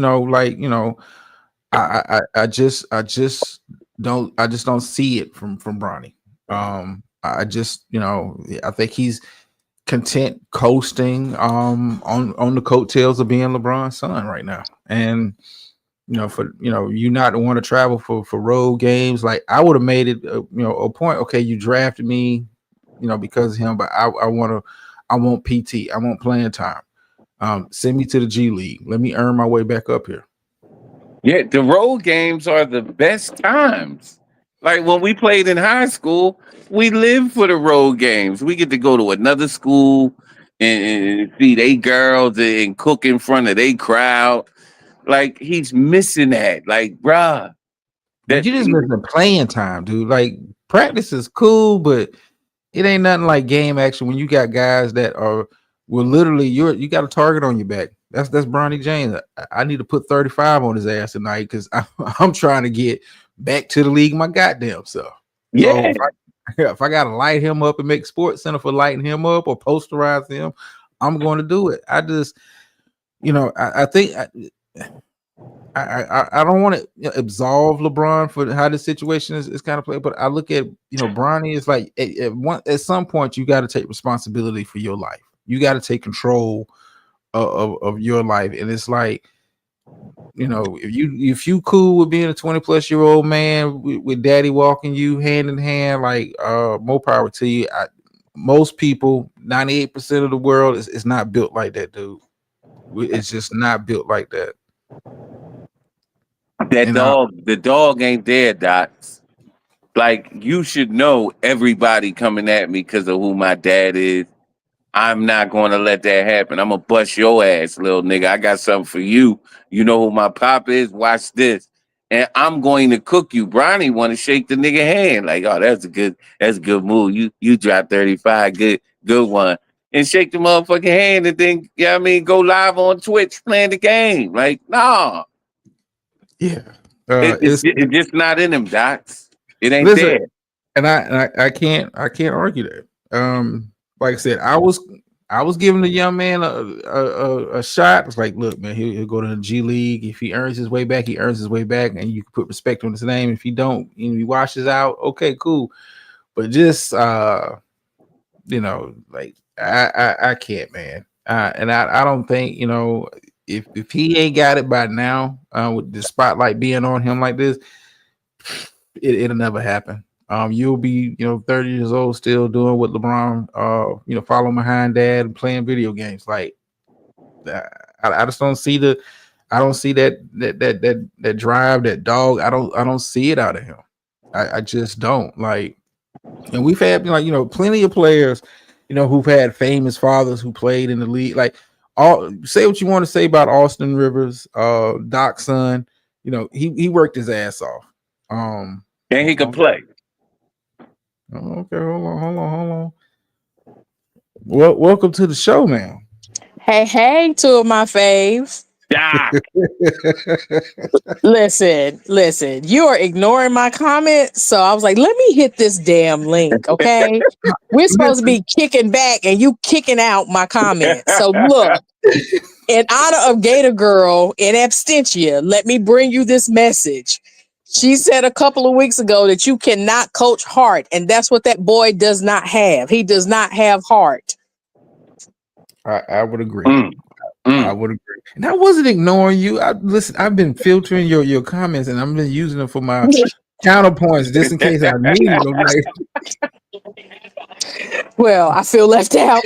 I just don't see it from Bronny. I just, I think he's content coasting on the coattails of being LeBron's son right now. And for you not to want to travel for road games, like I would have made it a point. Okay, you drafted me, because of him, but I want PT, I want playing time. Send me to the G League. Let me earn my way back up here. Yeah, the road games are the best times. Like when we played in high school, we lived for the road games. We get to go to another school and see they girls and cook in front of they crowd. Like he's missing that. Like, bruh, But that you just missing playing time, dude. Like practice is cool, but it ain't nothing like game action when you got guys that are literally you got a target on your back. That's Bronny James. I need to put 35 on his ass tonight because I'm trying to get back to the league my goddamn self. So yeah. if I gotta light him up and make Sports Center for lighting him up or posterize him, I'm going to do it. I just I think I don't want to absolve LeBron for how the situation is kind of played, but I look at Bronny is like at some point you got to take responsibility for your life. You got to take control of your life, and it's like if you cool with being a 20+ year old man with daddy walking you hand in hand, like more power to you. Most people, 98% of the world is not built like that, dude. It's just not built like that. That And the dog ain't there, Docs. Like you should know everybody coming at me because of who my dad is. I'm not going to let that happen. I'm gonna bust your ass, little nigga. I got something for you. You know who my pop is? Watch this. And I'm going to cook you. Bronny want to shake the nigga hand. Like, oh, that's a good move. You drop 35. Good one. And shake the motherfucking hand and then, go live on Twitch playing the game. Like, nah. yeah, It's just not in him, Docs. It ain't listen, there. and I can't argue that. Like I said, I was giving the young man a shot. It's like, look, man, he'll go to the G League. If he earns his way back, he earns his way back, and you can put respect on his name. If he don't, he washes out. Okay, cool. But just like I can't, man. And I don't think if he ain't got it by now, with the spotlight being on him like this, it'll never happen. You'll be 30 years old still doing what LeBron, following behind dad and playing video games. Like I just don't see I don't see that drive, that dog. I don't see it out of him. I just don't. Like, and we've had plenty of players, who've had famous fathers who played in the league. Like, all say what you want to say about Austin Rivers, Doc's son. He worked his ass off. And he can play. Okay, hold on. Well, welcome to the show, man. Hey, two of my faves. Doc. Listen. You are ignoring my comments, so I was like, let me hit this damn link, okay? We're supposed to be kicking back, and you kicking out my comments. So look, in honor of Gator Girl in absentia, let me bring you this message. She said a couple of weeks ago that you cannot coach heart, and that's what that boy does not have. He does not have heart. I would agree. Mm. I would agree. And I wasn't ignoring you. Listen, I've been filtering your comments, and I've been using them for my counterpoints just in case I need them. Well, I feel left out.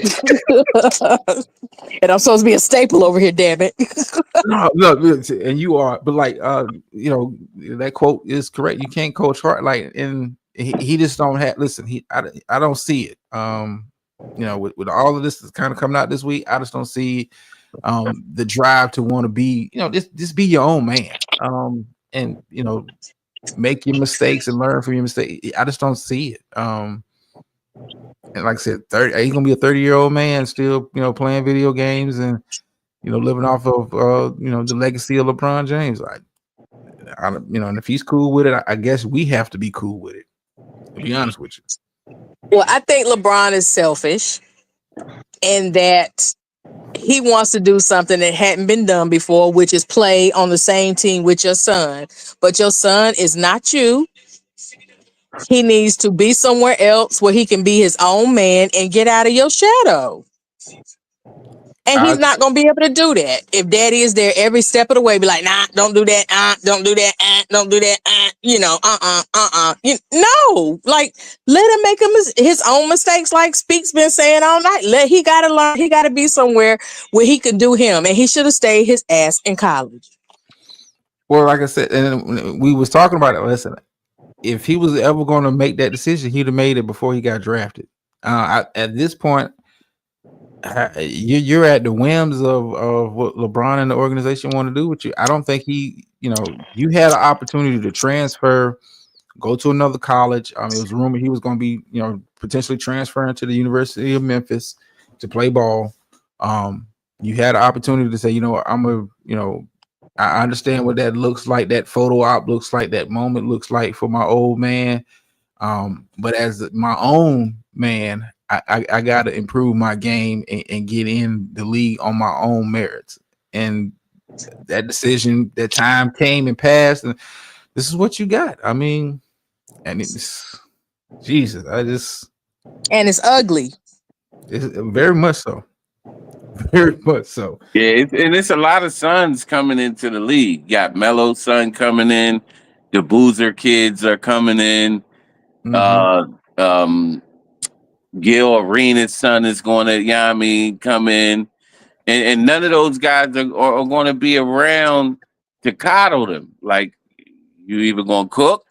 And I'm supposed to be a staple over here, damn it. No, and you are, but like that quote is correct. You can't coach hard, like, and he just don't have. Listen, I don't see it. With all of this that's kind of coming out this week, I just don't see the drive to want to be, just be your own man. And make your mistakes and learn from your mistakes. I just don't see it. And like I said, he's gonna be a 30-year-old man still, playing video games and living off of the legacy of LeBron James. And if he's cool with it, I guess we have to be cool with it. To be honest with you. Well, I think LeBron is selfish in that he wants to do something that hadn't been done before, which is play on the same team with your son. But your son is not you. He needs to be somewhere else where he can be his own man and get out of your shadow. And he's not going to be able to do that if daddy is there every step of the way. Be like, nah, don't do that. Don't do that. Don't do that. No, like, let him make his own mistakes. Like Speak's been saying all night. He got to learn. He got to be somewhere where he can do him. And he should have stayed his ass in college. Well, like I said, and we was talking about it. Listen, if he was ever going to make that decision, he'd have made it before he got drafted. At this point, you're at the whims of what LeBron and the organization want to do with you. I don't think you had an opportunity to transfer, go to another college. It was rumored he was going to be, potentially transferring to the University of Memphis to play ball. You had an opportunity to say, I understand what that looks like, that photo op looks like, that moment looks like for my old man. But as my own man, I got to improve my game and get in the league on my own merits. And that decision, that time came and passed, and this is what you got. And it's Jesus. And it's ugly. It's very much so. Very much so. Yeah, it's a lot of sons coming into the league. You got Melo's son coming in. The Boozer kids are coming in. Mm-hmm. Gil Arenas' son is going to, come in. And none of those guys are going to be around to coddle them. Like, you either going to cook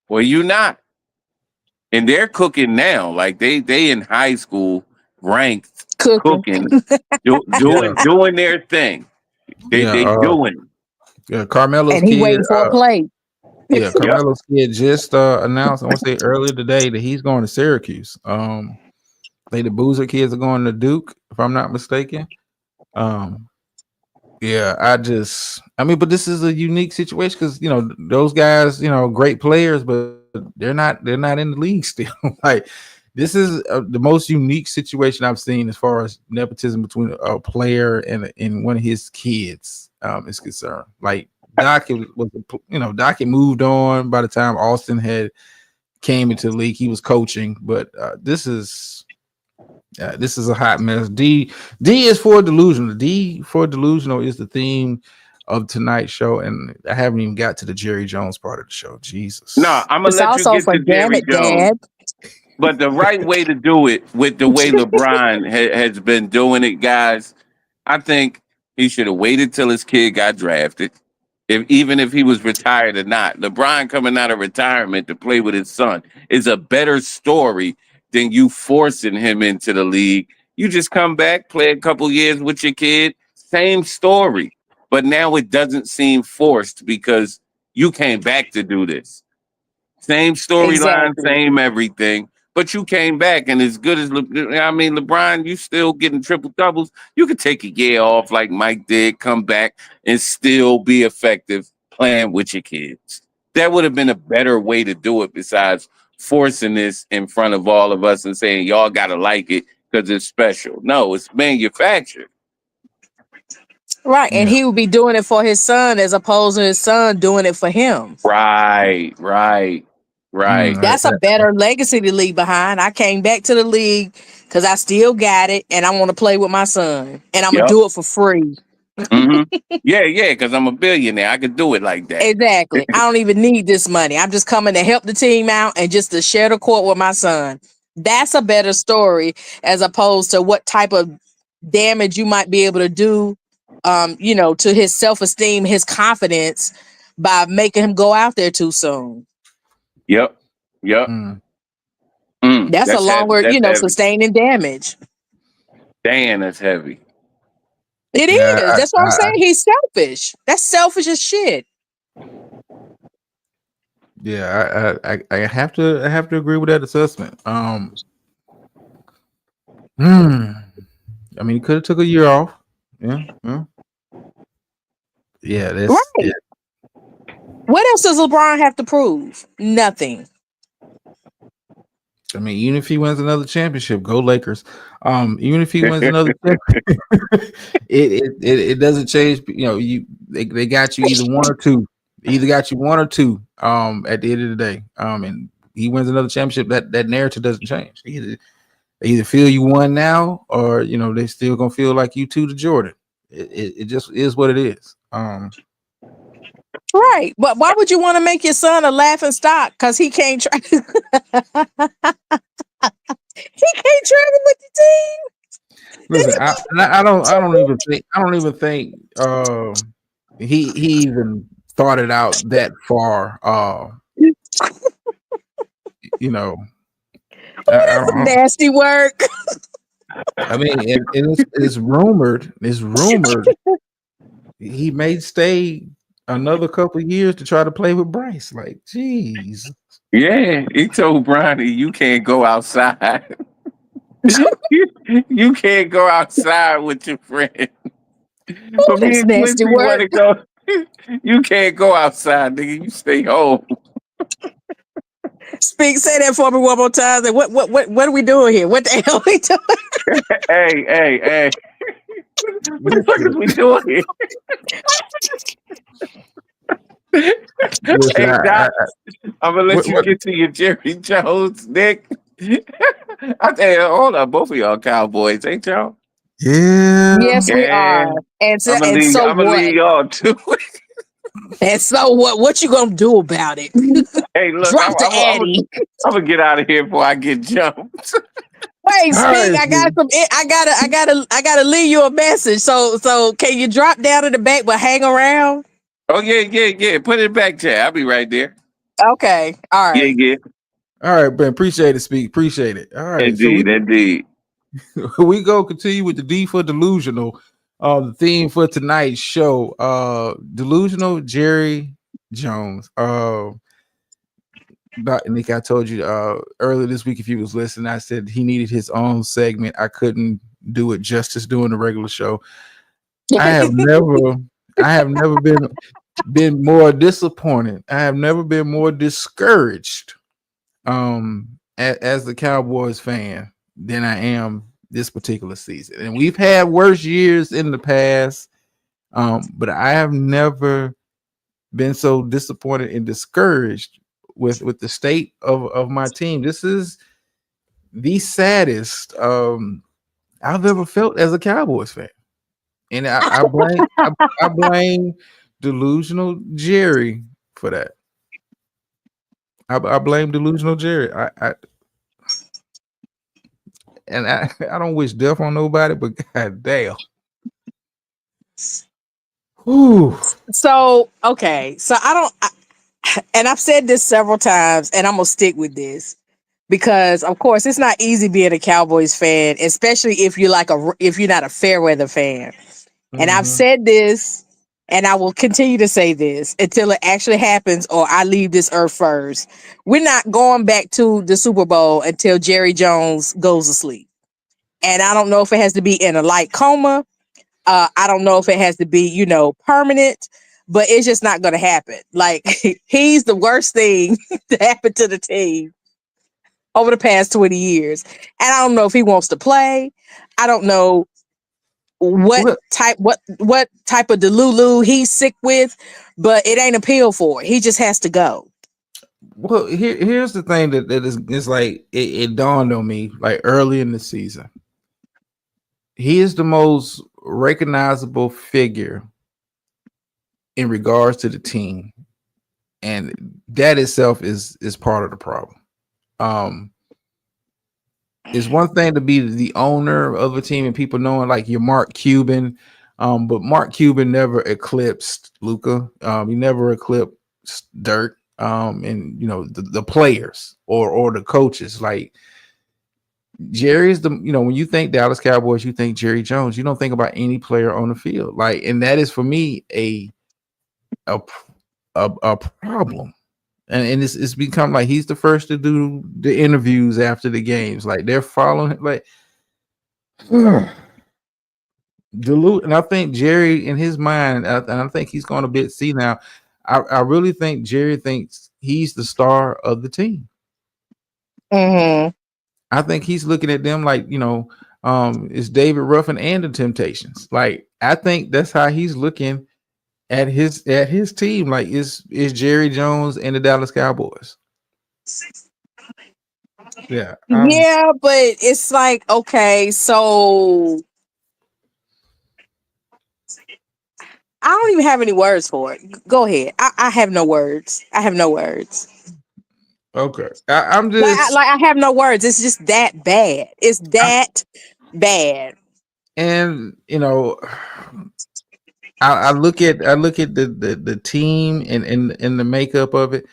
or you not. And they're cooking now. Like, they in high school ranked cooking doing their thing. They doing. Yeah, Carmelo's and he kid. waiting for a play. Yeah, Carmelo's kid just announced, I want to say earlier today, that he's going to Syracuse. The Boozer kids are going to Duke, if I'm not mistaken. Yeah, but this is a unique situation because those guys, great players, but they're not in the league still. Like, this is the most unique situation I've seen as far as nepotism between a player and one of his kids is concerned. Like, Doc had moved on by the time Austin had came into the league. He was coaching, but this is a hot mess. D is for delusional. D for delusional is the theme of tonight's show, and I haven't even got to the Jerry Jones part of the show. Jesus. No, I'm gonna let you get to Jerry Jones. But the right way to do it, with the way LeBron has been doing it, guys, I think he should have waited till his kid got drafted. Even if he was retired or not, LeBron coming out of retirement to play with his son is a better story than you forcing him into the league. You just come back, play a couple years with your kid, same story. But now it doesn't seem forced because you came back to do this. Same storyline, same everything. But you came back, and as good as LeBron, you still getting triple doubles. You could take a year off like Mike did, come back, and still be effective playing with your kids. That would have been a better way to do it besides forcing this in front of all of us and saying y'all gotta like it because it's special. No, it's manufactured. Right, and he would be doing it for his son as opposed to his son doing it for him. Right. That's a better legacy to leave behind. I came back to the league because I still got it, and I want to play with my son, and I'm gonna do it for free. Mm-hmm. Yeah, because I'm a billionaire. I could do it like that. Exactly. I don't even need this money. I'm just coming to help the team out and just to share the court with my son. That's a better story as opposed to what type of damage you might be able to do, to his self-esteem, his confidence by making him go out there too soon. Yep. That's a longer, sustaining damage. Damn, that's heavy. It Yeah, is. That's what I'm saying. He's selfish. That's selfish as shit. I have to agree with that assessment. I mean, he could have took a year off. Yeah, that's Right. What else does LeBron have to prove? Nothing. I mean, even if he wins another championship, go Lakers. Even if he wins another championship, it doesn't change. You know, they got you either one or two. Either got you one or two. At the end of the day, and he wins another championship. That narrative doesn't change. They either feel you won now, or they still gonna feel like you two to Jordan. It just is what it is. Right. But why would you want to make your son a laughing stock? Because he can't try. He can't travel with the team. Listen, I don't even think he even thought it out that far. You know, I don't. Nasty work. I mean, it's rumored. It's rumored he may stay another couple years to try to play with Bryce. Like, geez. Yeah, he told Bronny, you can't go outside. You can't go outside with your friend. But me That's and nasty Quincy want work. to go. You can't go outside, nigga. You stay home. Say that for me one more time. What are we doing here? What the hell are we doing? Hey. What the fuck is we doing here? Listen, Hey, Doc, I'm gonna let you what, get to your Jerry Jones, Nick. I tell you, hold up, both of y'all Cowboys, ain't y'all? yeah. Yes, we Yeah, are. And so, I'm gonna and leave. so I'm gonna what? leave y'all too. And so what? What you gonna do about it? Hey, look, Drop the Addy. I'm gonna get out of here before I get jumped. Wait, All speak. right, I got some. I gotta leave you a message. So can you drop down to the back but hang around? Oh yeah. Put it back, Chad. I'll be right there. Okay. All right. Yeah. all right, Ben. Appreciate it, speak. Appreciate it. All right, so Indeed. we go continue with the D for delusional. The theme for tonight's show, delusional Jerry Jones. Nick, I told you earlier this week, if you was listening, I said he needed his own segment. I couldn't do it justice doing the regular show. I have never been more disappointed. I have never been more discouraged as the Cowboys fan than I am this particular season. And we've had worse years in the past, but I have never been so disappointed and discouraged with the state of my team. This is the saddest I've ever felt as a Cowboys fan. And I blame delusional Jerry for that. I blame delusional Jerry. I don't wish death on nobody, but god damn. Whew. So okay. So and I've said this several times, and I'm gonna stick with this because, of course, it's not easy being a Cowboys fan, especially if you're not a fair weather fan. And I've Mhm. said this, and I will continue to say this until it actually happens or I leave this earth first. We're not going back to the Super Bowl until Jerry Jones goes to sleep. And I don't know if it has to be in a light coma. I don't know if it has to be, permanent, but it's just not going to happen. Like, he's the worst thing to happen to the team over the past 20 years. And I don't know if he wants to play. I don't know what Well, type of delulu he's sick with, but it ain't appeal for it. He just has to go. here's the thing that is like it dawned on me like early in the season. He is the most recognizable figure in regards to the team, and that itself is part of the problem. Um, it's one thing to be the owner of a team and people knowing like you're Mark Cuban, but Mark Cuban never eclipsed Luca. He never eclipsed Dirk, and the players or the coaches. Like Jerry's the, when you think Dallas Cowboys, you think Jerry Jones. You don't think about any player on the field. Like, and that is for me a problem. And it's become like he's the first to do the interviews after the games. Like they're following him, like dilute. And I think Jerry in his mind, and I think he's going a bit see now. I really think Jerry thinks he's the star of the team. Mm-hmm. I think he's looking at them like, it's David Ruffin and the Temptations. Like, I think that's how he's looking at his team. Like, is Jerry Jones and the Dallas Cowboys. Yeah. Yeah, but it's like, okay, so I don't even have any words for it. Go ahead. I have no words. I have no words. Okay. I'm just like I have no words. It's just that bad. It's that bad. And I look at the team and the makeup of it.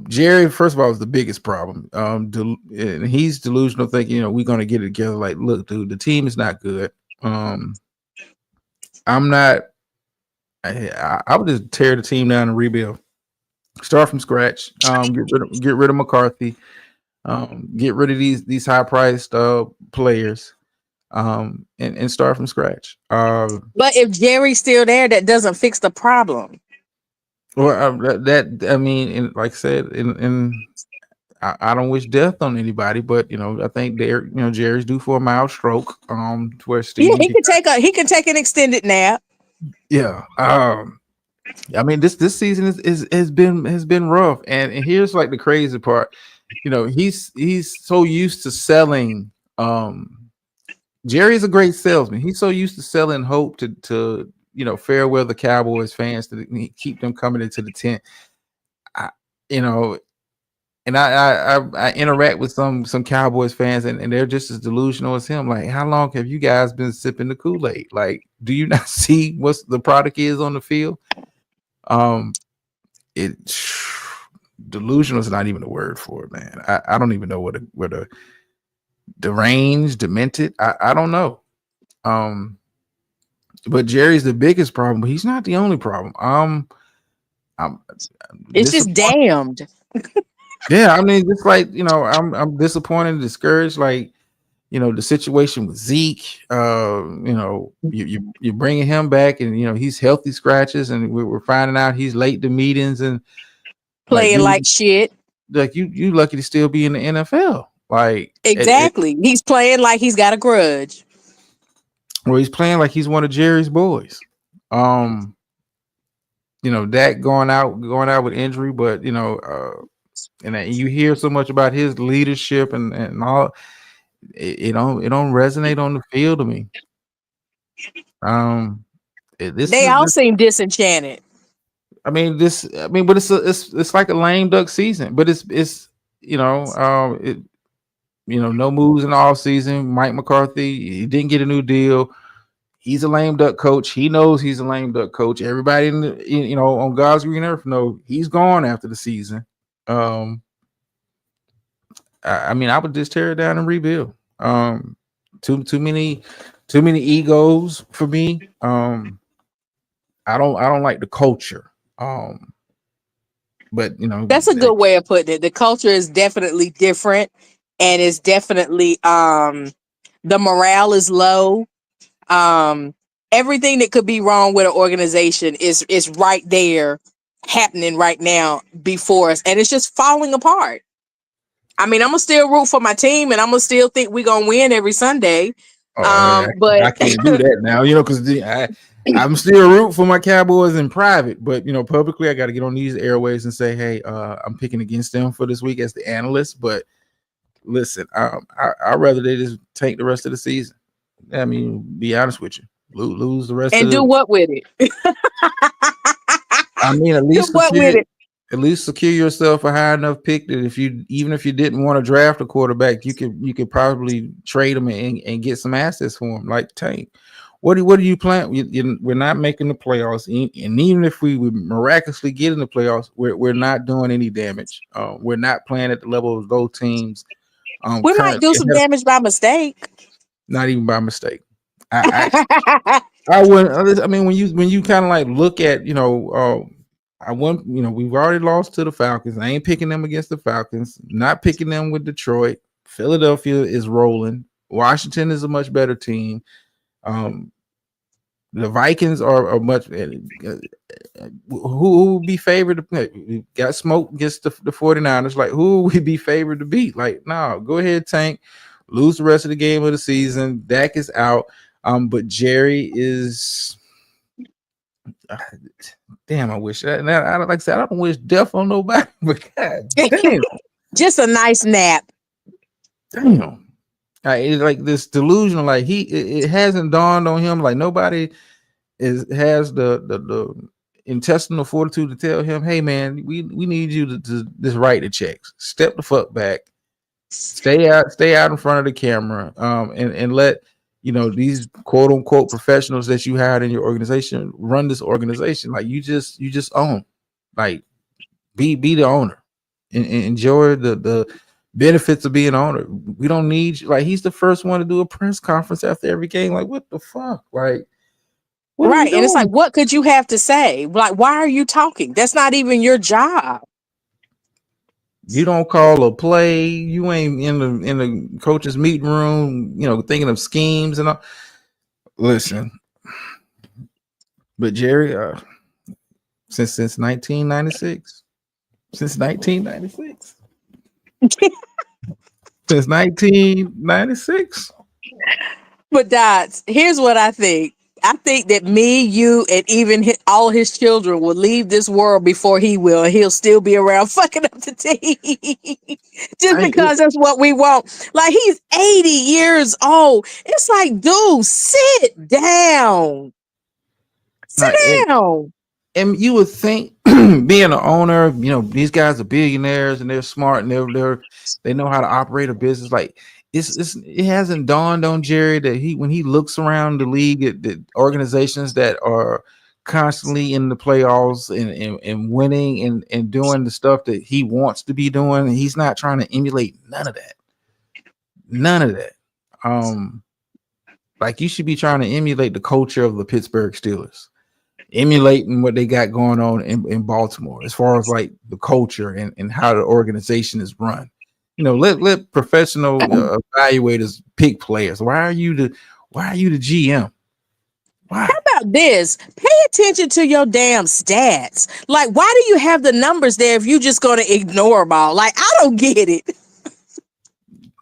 Jerry, first of all, is the biggest problem. And he's delusional, thinking we're going to get it together. Like, look, dude, the team is not good. I'm not. I would just tear the team down and rebuild. Start from scratch. Get rid of McCarthy. Get rid of these high priced players. And start from scratch. But if Jerry's still there, that doesn't fix the problem. Well, I mean, and like I said, and I don't wish death on anybody, but I think Jerry's due for a mild stroke. To where Steve, he can take an extended nap. Yeah. I mean, this season has been rough, and here's like the crazy part. He's so used to selling. Jerry's a great salesman. He's so used to selling hope to fair weather Cowboys fans to keep them coming into the tent. And I interact with some Cowboys fans, and they're just as delusional as him. Like, how long have you guys been sipping the Kool-Aid? Like, do you not see what the product is on the field? Delusional is not even a word for it, man. I don't even know what the deranged, demented. I don't know. But Jerry's the biggest problem, but he's not the only problem. It's just damned. Yeah, I mean, just like I'm disappointed and discouraged. Like, the situation with Zeke. You're bringing him back, and he's healthy scratches, and we're finding out he's late to meetings and playing like shit. Like you lucky to still be in the NFL. Like, exactly, he's playing like he's got a grudge. Well, he's playing like he's one of Jerry's boys. Dak going out with injury, but and you hear so much about his leadership and all. It don't resonate on the field to me. They all seem disenchanted. I mean, but it's like a lame duck season. But it's no moves in the off season. Mike McCarthy, he didn't get a new deal. He's a lame duck coach. He knows he's a lame duck coach. Everybody on God's green earth know he's gone after the season. I mean, I would just tear it down and rebuild. Too many egos for me. I don't like the culture. But that's a good way of putting it. The culture is definitely different, and it's definitely the morale is low. Everything that could be wrong with an organization is right there, happening right now before us, and it's just falling apart. I mean, I'm gonna still root for my team, and I'm gonna still think we're gonna win every Sunday. But I can't do that now, because I'm still root for my Cowboys in private, but publicly I got to get on these airways and say, hey, I'm picking against them for this week as the analyst. But listen, I'd rather they just tank the rest of the season. I mean, be honest with you, lose the rest and do what with it? I mean, at least secure yourself a high enough pick that even if you didn't want to draft a quarterback, you could probably trade him and get some assets for him, like tank. What do you plan? We're not making the playoffs, and even if we would miraculously get in the playoffs, we're not doing any damage. We're not playing at the level of those teams. We might do Currently, some damage by mistake. not even by mistake. I wouldn't. I mean, when you kind of like look at, we've already lost to the Falcons. I ain't picking them against the Falcons. Not picking them with Detroit. Philadelphia is rolling. Washington is a much better team. The Vikings are much. Who would be favored to play? We got smoked against the 49ers. Like, who would we be favored to beat? Like, no, go ahead, Tank. Lose the rest of the game of the season. Dak is out. But Jerry is. Damn, I wish that. I like I said, I don't wish death on nobody. But god damn, just a nice nap. Damn. It's like this delusional. Like it hasn't dawned on him. Like nobody has the intestinal fortitude to tell him, hey man, we need you to just write the checks. Step the fuck back. Stay out in front of the camera. And let these quote unquote professionals that you hired in your organization run this organization. Like you just own. Like be the owner and enjoy the benefits of being an owner. We don't need like he's the first one to do a press conference after every game. Like what the fuck? Like right. And it's like, what could you have to say? Like, why are you talking? That's not even your job. You don't call a play. You ain't in the coach's meeting room, thinking of schemes and all. Listen, but Jerry, since 1996, since 1996. But Dots, here's what I think. I think that me, you, and even all his children will leave this world before he will, and he'll still be around fucking up the team. Just because that's what we want. Like, he's 80 years old. It's like, dude, sit down. Sit down. And you would think being an owner, these guys are billionaires and they're smart and they know how to operate a business. Like it hasn't dawned on Jerry that when he looks around the league at the organizations that are constantly in the playoffs and winning and doing the stuff that he wants to be doing, and he's not trying to emulate none of that. Like you should be trying to emulate the culture of the Pittsburgh Steelers, emulating what they got going on in Baltimore as far as like the culture and how the organization is run. Let professional evaluators pick players. Why are you the GM? Why? How about this? Pay attention to your damn stats. Like, why do you have the numbers there if you're just going to ignore them all? Like, I don't get it.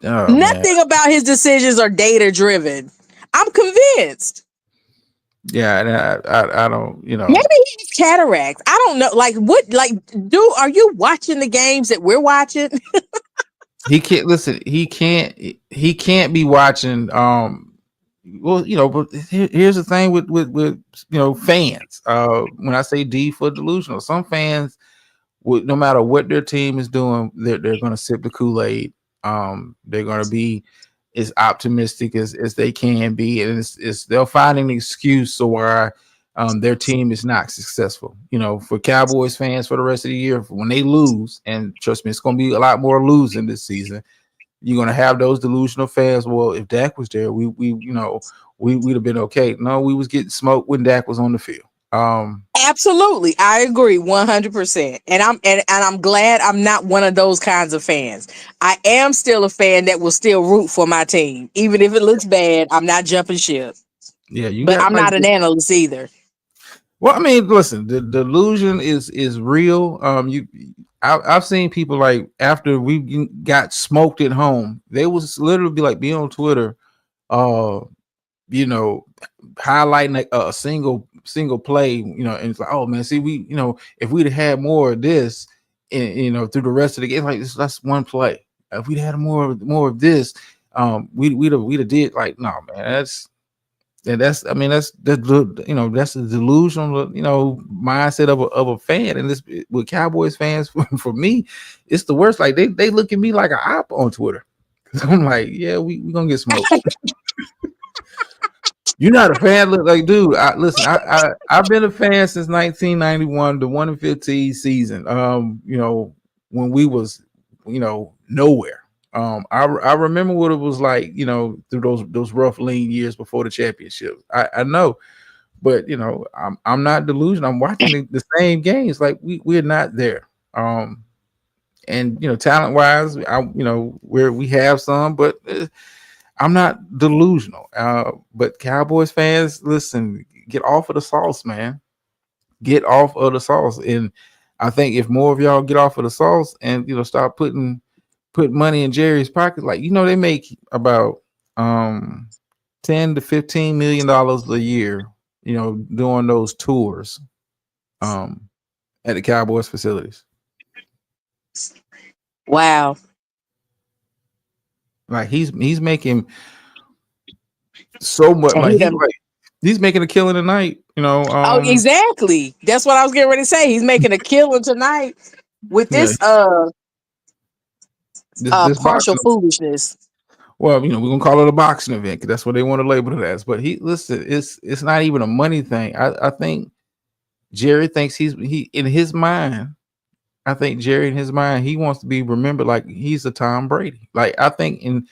Nothing about his decisions are data driven. I'm convinced. Yeah, and I don't, Maybe he has cataracts. I don't know. Like, what? Like, are you watching the games that we're watching? He can't listen. He can't be watching. Well, but here's the thing with fans. When I say D for delusional, some fans would, no matter what their team is doing, they're going to sip the Kool-Aid. They're going to be as optimistic as they can be, and they'll find an excuse so why their team is not successful. For Cowboys fans for the rest of the year, when they lose, and trust me, it's going to be a lot more losing this season. You're going to have those delusional fans. Well, if Dak was there, we'd have been okay. No, we was getting smoked when Dak was on the field. Absolutely, I agree 100%, and I'm glad I'm not one of those kinds of fans. I am still a fan that will still root for my team, even if it looks bad. I'm not jumping ship. Yeah, but I'm not an analyst either. Well, I mean, listen, the delusion is real. I've seen people like after we got smoked at home, they was literally be on Twitter, highlighting like a single play, and it's like, oh man, see, we, if we'd have had more of this, and through the rest of the game, like that's one play. If we'd had more of this, we'd have did like, no man, that's the delusional, mindset of a fan. And this with Cowboys fans, for me, it's the worst. Like they look at me like an op on Twitter. I'm like, yeah, we gonna get smoked. You're not a fan. Look, like, dude, listen, I've been a fan since 1991, the 1-15 season. When we was, nowhere. I remember what it was like, through those rough lean years before the championship. I know, but I'm not delusional. I'm watching the same games. Like we're not there. And talent wise, where we have some, but I'm not delusional. But Cowboys fans, listen, get off of the sauce, man. Get off of the sauce. And I think if more of y'all get off of the sauce and start put money in Jerry's pocket, like they make about 10 to 15 million dollars a year, doing those tours at the Cowboys facilities. Wow. Like he's making so much. Like he's making a killing tonight. Oh, exactly. That's what I was getting ready to say. He's making a killing tonight with this this partial foolishness. Well, we're gonna call it a boxing event because that's what they want to label it as. But it's not even a money thing. I think Jerry thinks he in his mind. I think Jerry in his mind, he wants to be remembered like he's a Tom Brady. Like I think in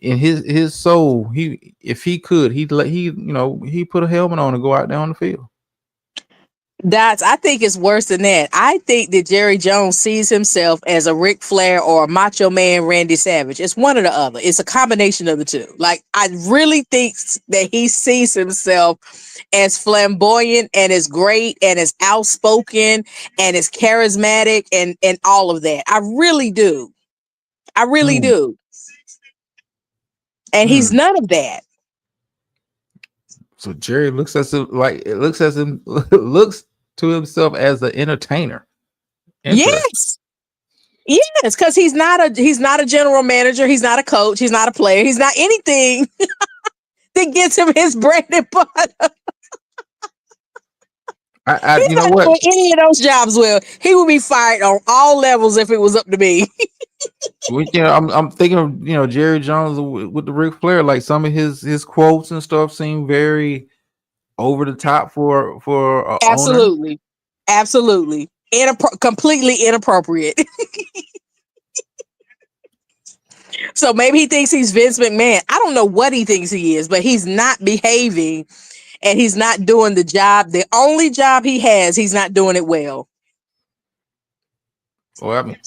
his soul, if he could, he put a helmet on and go out there on the field. I think it's worse than that. I think that Jerry Jones sees himself as a Ric Flair or a Macho Man Randy Savage. It's one or the other. It's a combination of the two. Like I really think that he sees himself as flamboyant and as great and as outspoken and as charismatic and all of that. I really do. I really do. And he's none of that. So Jerry looks to himself as the entertainer. Yes, because he's not a general manager. He's not a coach. He's not a player. He's not anything that gets him his bread and butter. He's not doing any of those jobs well. He would be fired on all levels if it was up to me. I'm thinking of Jerry Jones with the Ric Flair. Like some of his quotes and stuff seem very over the top for absolutely owner. Absolutely completely inappropriate. So maybe he thinks he's Vince McMahon. I don't know what he thinks he is, but he's not behaving and he's not doing the job. The only job he has, he's not doing it well. Well, I mean,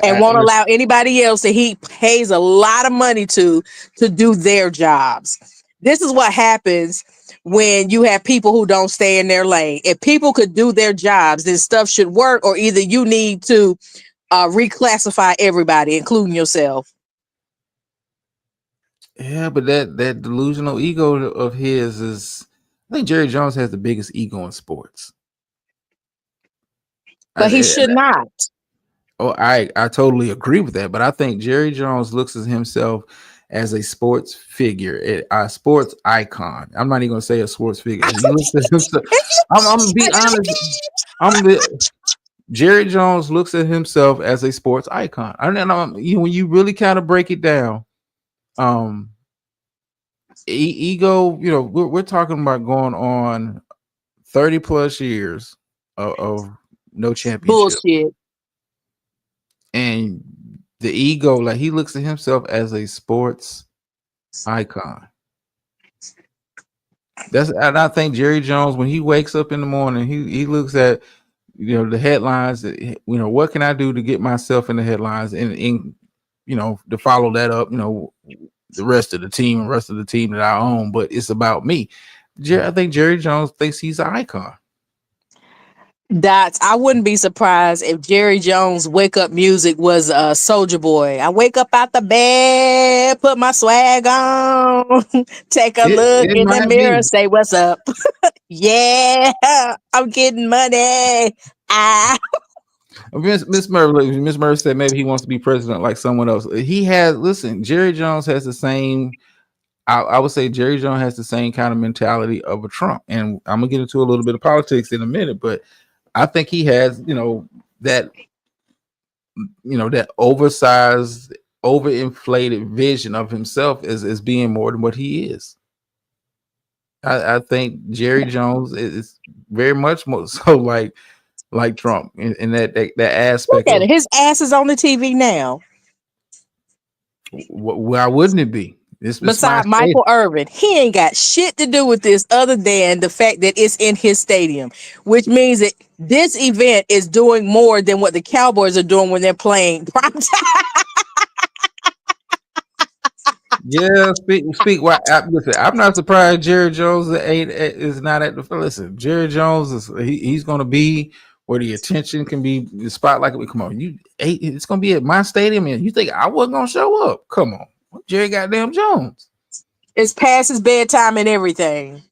and won't allow anybody else that he pays a lot of money to do their jobs. This is what happens when you have people who don't stay in their lane. If people could do their jobs, then stuff should work, or either you need to reclassify everybody, including yourself. Yeah, but that delusional ego of his is, I think Jerry Jones has the biggest ego in sports. But he should not. Oh, I totally agree with that. But I think Jerry Jones looks at himself as a sports figure, a sports icon. I'm not even going to say a sports figure. He looks at himself, I'm going to be honest. Jerry Jones looks at himself as a sports icon. When you really kind of break it down, ego, we're talking about going on 30 plus years of no championship. Bullshit. And the ego, like he looks at himself as a sports icon. And I think Jerry Jones, when he wakes up in the morning, he looks at the headlines. What can I do to get myself in the headlines, and to follow that up, the rest of the team that I own. But it's about me. I think Jerry Jones thinks he's an icon. I wouldn't be surprised if Jerry Jones' wake up music was Soulja Boy. I wake up out the bed, put my swag on, take a look in the mirror, say what's up. Yeah, I'm getting money. Miss Murray said maybe he wants to be president like someone else. Jerry Jones has the same. I would say Jerry Jones has the same kind of mentality of a Trump, and I'm gonna get into a little bit of politics in a minute, but I think he has, that oversized, overinflated vision of himself as being more than what he is. I think Jerry Jones is very much more so like Trump in that aspect. Look at it. His ass is on the TV now. Why wouldn't it be? It's my Beside stadium. Michael Irvin, he ain't got shit to do with this other than the fact that it's in his stadium, which means that this event is doing more than what the Cowboys are doing when they're playing prime time. Yeah, speak. Why? Listen, I'm not surprised. Jerry Jones is not at the. Listen, Jerry Jones he's going to be where the attention can be. The spotlight. Come on, it's going to be at my stadium, and you think I wasn't going to show up? Come on, Jerry goddamn Jones. It's past his bedtime and everything.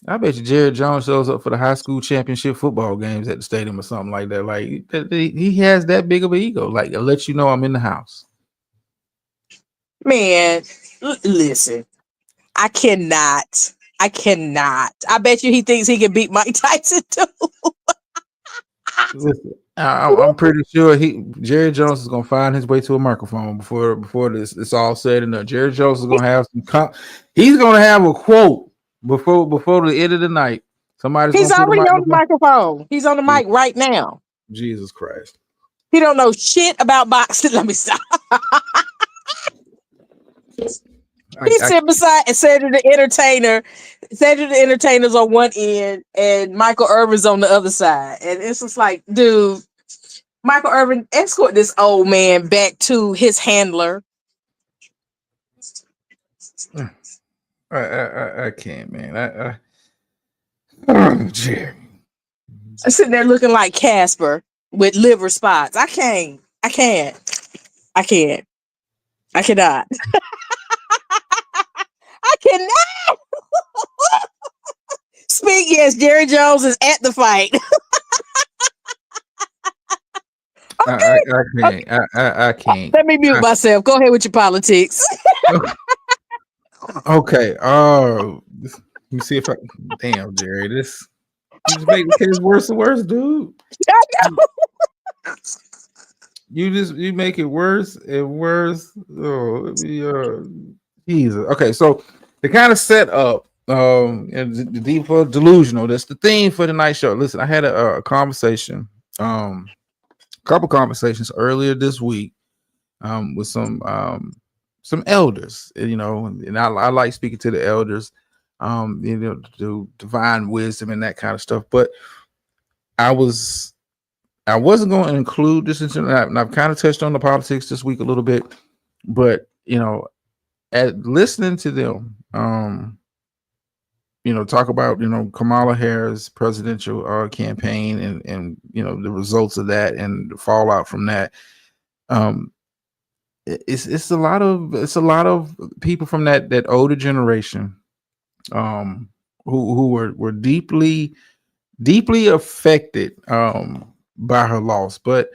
I bet you Jerry Jones shows up for the high school championship football games at the stadium or something like that. Like he has that big of an ego. Like, I'll let you know I'm in the house. Man, listen, I cannot. I bet you he thinks he can beat Mike Tyson too. Listen, I'm pretty sure Jerry Jones is gonna find his way to a microphone before it's all said and done. Jerry Jones is gonna have he's gonna have a quote before the end of the night. He's already on the microphone. He's on the mic right now. Jesus Christ. He don't know shit about boxing. Let me stop. He sit beside and Cedric the Entertainer. Cedric the Entertainer's on one end and Michael Irvin's on the other side. And it's just like, dude, Michael Irvin, escort this old man back to his handler. I can't, man. Oh, Jerry. I'm sitting there looking like Casper with liver spots. I can't. I cannot. I cannot. Speak, yes, Jerry Jones is at the fight. Okay. I can't. Let me mute myself. Go ahead with your politics. Okay. Let me see if I. Damn, Jerry, this you just make the case worse and worse, dude. I know. You make it worse and worse. Oh, let me, Jesus. Okay, so to kind of set up, and the deep delusional. That's the theme for tonight's show. Listen, I had a conversation, a couple conversations earlier this week, with some elders. You know, and I like speaking to the elders, you know, to divine wisdom and that kind of stuff. But I wasn't going to include this, and I've kind of touched on the politics this week a little bit, but you know, at listening to them, you know, talk about, you know, Kamala Harris presidential campaign and you know the results of that and the fallout from that. It's a lot of people from that older generation, who were deeply affected by her loss. But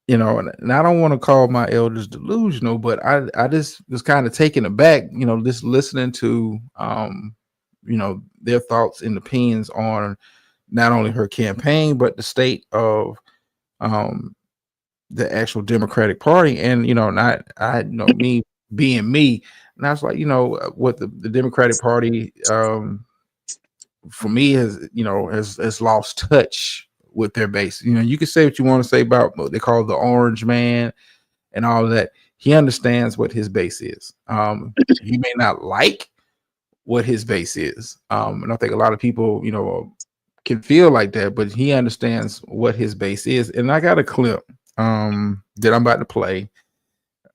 you know, and I don't want to call my elders delusional, but I just was kind of taken aback, you know, just listening to you know, their thoughts and opinions on not only her campaign but the state of the actual Democratic Party. And you know, and I you know, me being me, and I was like, you know, what the Democratic Party for me has lost touch with their base. You know, you can say what you want to say about what they call the orange man and all of that. He understands what his base is. He may not like what his base is. And I think a lot of people, you know, can feel like that, but he understands what his base is. And I got a clip that I'm about to play.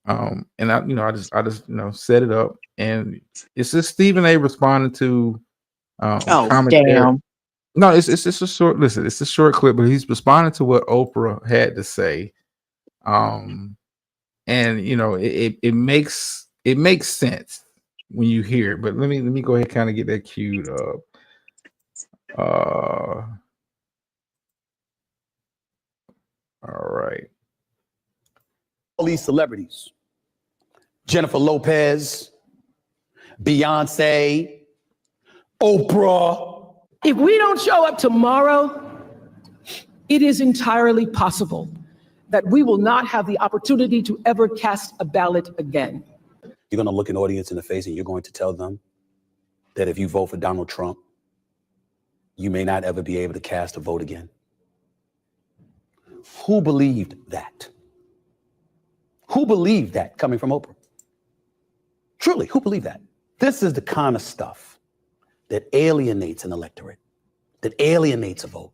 And I just you know, set it up, and it's just Stephen A responding to commentary. Damn. No, it's a short. Listen, it's a short clip, but he's responding to what Oprah had to say. And you know, it makes sense when you hear it. But let me go ahead and kind of get that queued up. All right. All these celebrities, Jennifer Lopez, Beyonce, Oprah. If we don't show up tomorrow, it is entirely possible that we will not have the opportunity to ever cast a ballot again. You're going to look an audience in the face and you're going to tell them that if you vote for Donald Trump, you may not ever be able to cast a vote again. Who believed that? Who believed that coming from Oprah? Truly, who believed that? This is the kind of stuff that alienates an electorate, that alienates a vote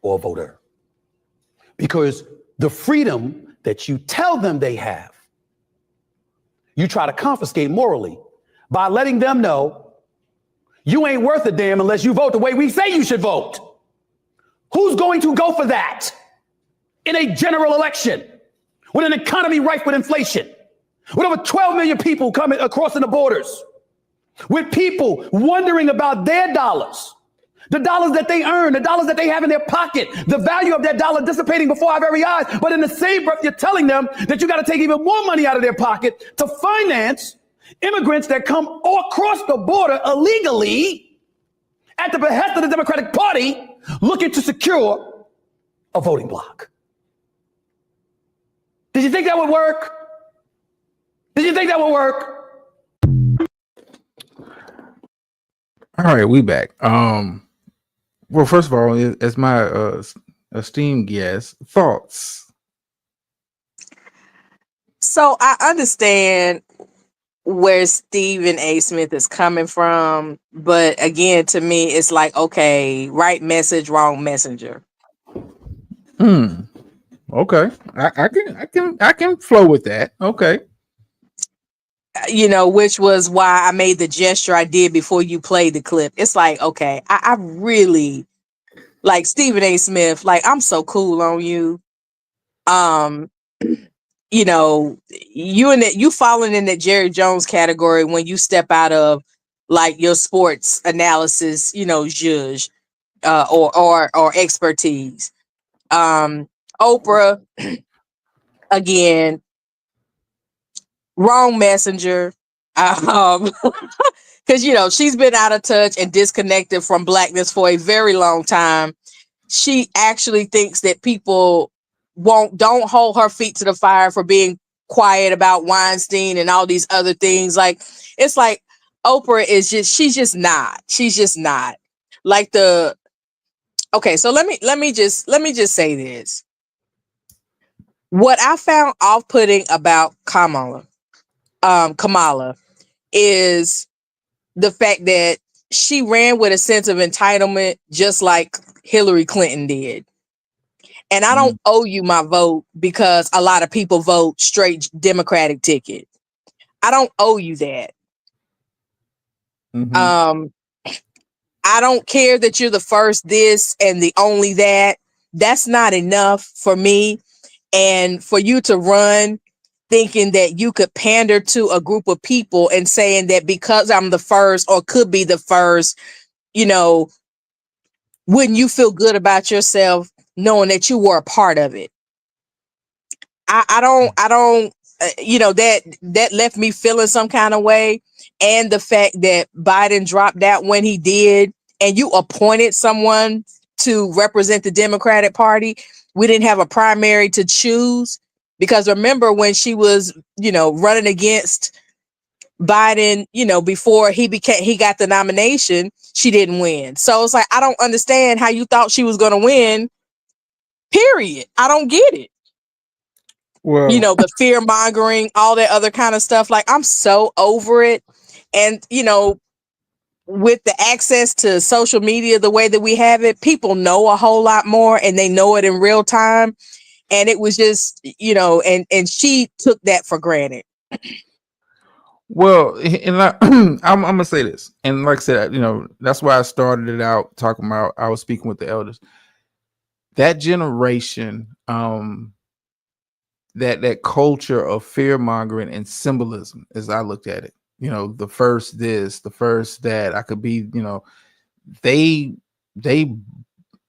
or a voter. Because the freedom that you tell them they have, you try to confiscate morally by letting them know you ain't worth a damn unless you vote the way we say you should vote. Who's going to go for that in a general election with an economy rife with inflation, with over 12 million people coming crossing the borders, with people wondering about their dollars, the dollars that they earn, the dollars that they have in their pocket, the value of that dollar dissipating before our very eyes. But in the same breath, you're telling them that you got to take even more money out of their pocket to finance immigrants that come all across the border illegally at the behest of the Democratic Party looking to secure a voting block. Did you think that would work? Did you think that would work? All right, we back. Well, first of all, as my esteemed guest, thoughts. So I understand where Stephen A. Smith is coming from, but again, to me, it's like, okay, right message, wrong messenger. Okay, I can flow with that. Okay. You know, which was why I made the gesture I did before you played the clip. It's like, okay, I really like Stephen A. Smith. Like, I'm so cool on you. You know, you falling in that Jerry Jones category when you step out of like your sports analysis, you know, zhuzh, or expertise. Oprah, again, wrong messenger. Because you know she's been out of touch and disconnected from blackness for a very long time. She actually thinks that people don't hold her feet to the fire for being quiet about Weinstein and all these other things. Like, it's like Oprah is she's just not like okay. So let me just say this. What I found off-putting about Kamala is the fact that she ran with a sense of entitlement, just like Hillary Clinton did. And I don't owe you my vote because a lot of people vote straight Democratic ticket. I don't owe you that. I don't care that you're the first this and the only that. That's not enough for me. And for you to run thinking that you could pander to a group of people and saying that because I'm the first or could be the first, you know, wouldn't you feel good about yourself knowing that you were a part of it? I don't, you know, that left me feeling some kind of way. And the fact that Biden dropped out when he did, and you appointed someone to represent the Democratic Party. We didn't have a primary to choose, because remember when she was, you know, running against Biden, you know, before he got the nomination, she didn't win. So it's like, I don't understand how you thought she was going to win. Period. I don't get it. Well, You know, the fear mongering, all that other kind of stuff. Like, I'm so over it. And, you know, with the access to social media, the way that we have it, people know a whole lot more and they know it in real time. And it was just, you know, and she took that for granted. well, and I'm gonna say this, and like I said, you know, that's why I started it out talking about. I was speaking with the elders. That generation, that culture of fear mongering and symbolism, as I looked at it, you know, the first this, the first that, I could be, you know, they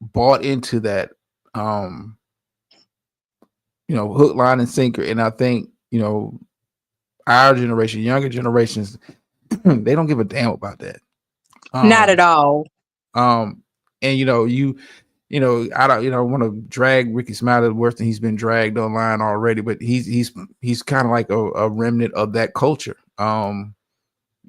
bought into that, you know, hook, line, and sinker. And I think, you know, our generation, younger generations, they don't give a damn about that. Not at all. And you know, I don't want to drag Ricky Smiley worse than he's been dragged online already, but he's kind of like a remnant of that culture.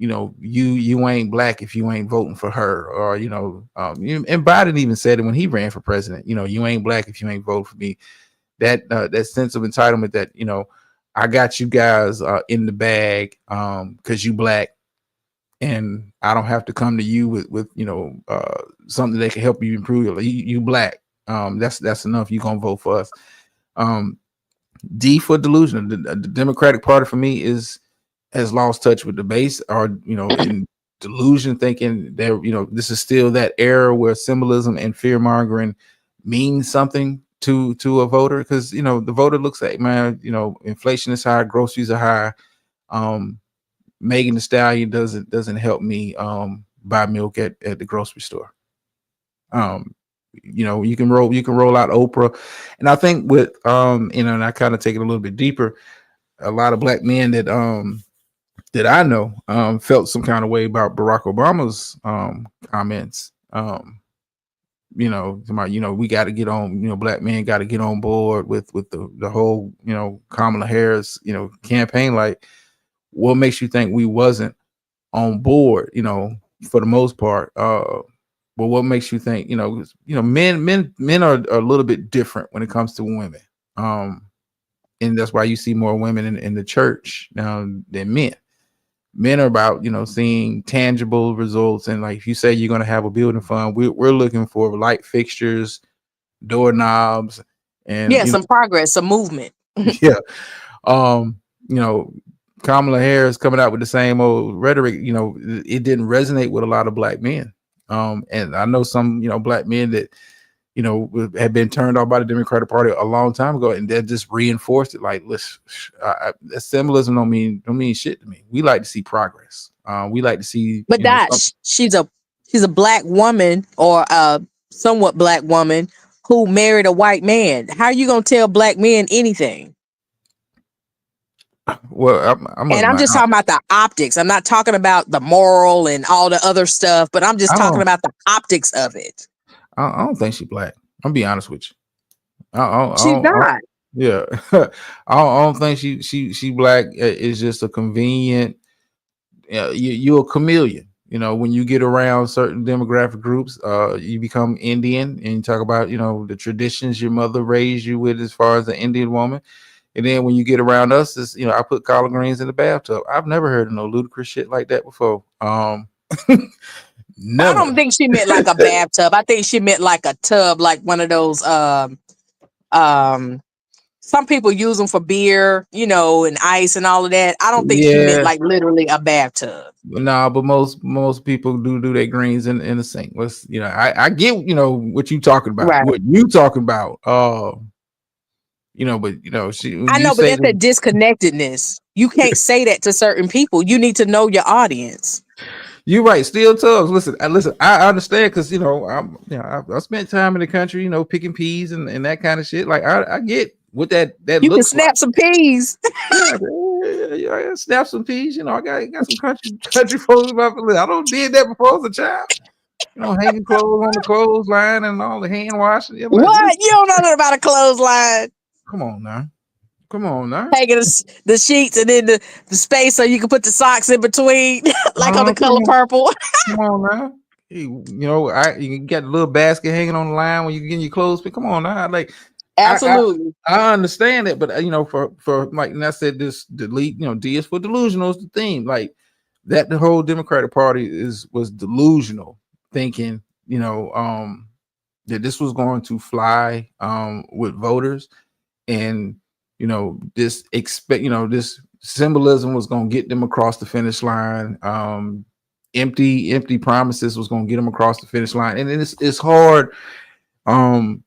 You know, you ain't black if you ain't voting for her, or you know, and Biden even said it when he ran for president. You know, you ain't black if you ain't voting for me. That sense of entitlement that, you know, I got you guys in the bag because you black, and I don't have to come to you with something that can help you improve your life. You black. That's enough. You gonna vote for us. D for delusion. The Democratic Party for me has lost touch with the base, or in delusion, thinking that this is still that era where symbolism and fear mongering means something to a voter, because the voter looks at, man, inflation is high, groceries are high. Megan Thee Stallion doesn't help me buy milk at the grocery store. You can roll out Oprah, and I think with and I kind of take it a little bit deeper. A lot of black men that I know felt some kind of way about Barack Obama's comments. We got to get on. Black men got to get on board with the whole Kamala Harris campaign. Like, what makes you think we wasn't on board? For the most part. But what makes you think? Men are a little bit different when it comes to women. And that's why you see more women in the church now than men. Men are about seeing tangible results, and like if you say you're going to have a building fund, we're looking for light fixtures, doorknobs, and some progress, some movement. yeah. Kamala Harris coming out with the same old rhetoric. It didn't resonate with a lot of black men. And I know some black men that had been turned off by the Democratic Party a long time ago, and that just reinforced it. Like, listen, that symbolism don't mean shit to me. We like to see progress. We like to see. But she's a black woman, or a somewhat black woman who married a white man. How are you gonna tell black men anything? Well, I'm just talking about the optics. I'm not talking about the moral and all the other stuff, but I'm just talking about the optics of it. I don't think she's black. I'm be honest with you. She's not. Yeah, I don't think she black. It's just a convenient. You're a chameleon. When you get around certain demographic groups, you become Indian, and you talk about the traditions your mother raised you with as far as the Indian woman. And then when you get around us, it's, I put collard greens in the bathtub. I've never heard of no ludicrous shit like that before. Never. I don't think she meant like a bathtub. I think she meant like a tub, like one of those. Some people use them for beer, and ice and all of that. I don't think she meant like literally a bathtub. Nah, but most people do their greens in the sink. I get what you talking about. Right. What you talking about? But I know, but that's that disconnectedness. You can't say that to certain people. You need to know your audience. You're right. Steel tubs. Listen. I understand, because I spent time in the country, picking peas and that kind of shit. Like I get what that you looks can snap some peas. Yeah, snap some peas. I got some country folks about. I don't did that before as a child. Hanging clothes on the clothesline and all the hand washing. What? You don't know nothing about a clothesline. Come on now. Taking the sheets and then the space so you can put the socks in between, like on the color purple. Come on now. You got a little basket hanging on the line when you get your clothes. But come on now, like absolutely. I understand it, but for like, and I said this delete. D is for delusional is the theme. Like that, the whole Democratic Party was delusional, thinking that this was going to fly with voters. And this symbolism was going to get them across the finish line. Empty promises was going to get them across the finish line. And it's hard to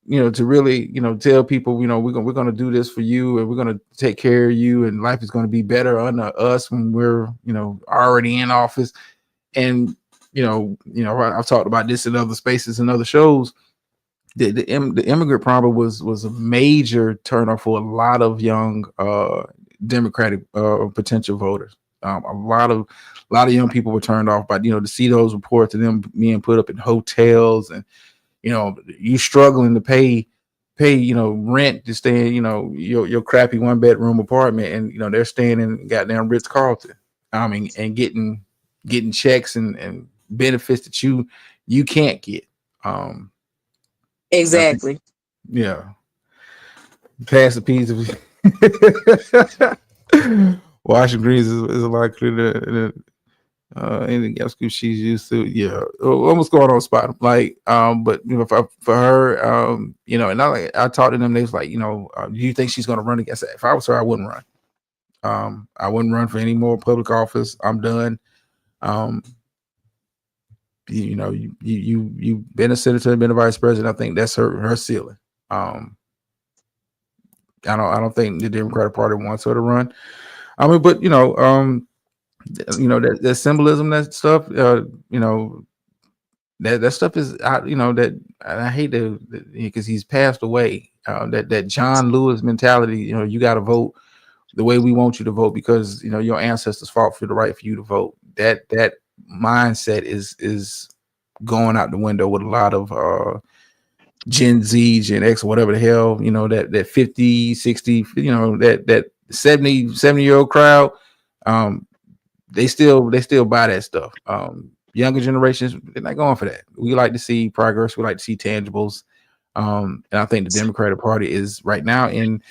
really tell people we're going to do this for you, and we're going to take care of you, and life is going to be better under us when we're already in office. And I've talked about this in other spaces and other shows. The immigrant problem was a major turnoff for a lot of young Democratic potential voters. A lot of young people were turned off by to see those reports of them being put up in hotels, and you struggling to pay rent to stay in your crappy 1-bedroom apartment, and they're staying in goddamn Ritz-Carlton. And getting checks and benefits that you can't get. Exactly. Yeah. Pass the peas. Washington Greens is a lot clearer than anything else she's used to. Yeah, what's going on, Spot? Like, but you know, for her, you know, and I talked to them. They was like, you know, do you think she's going to run against that? If I was her, I wouldn't run. I wouldn't run for any more public office. I'm done. You know, you've been a senator, been a vice president. I think that's her ceiling. I don't think the Democratic Party wants her to run. I mean, but you know, that symbolism, that stuff, you know, that stuff is, you know, that I hate to, because he's passed away. That John Lewis mentality, you know, you got to vote the way we want you to vote because you know your ancestors fought for the right for you to vote. That mindset is going out the window with a lot of Gen Z, Gen X, whatever the hell, you know, that 50, 60, you know, that 70-year-old crowd. They still buy that stuff. Younger generations, they're not going for that. We like to see progress. We like to see tangibles. And I think the Democratic Party is right now in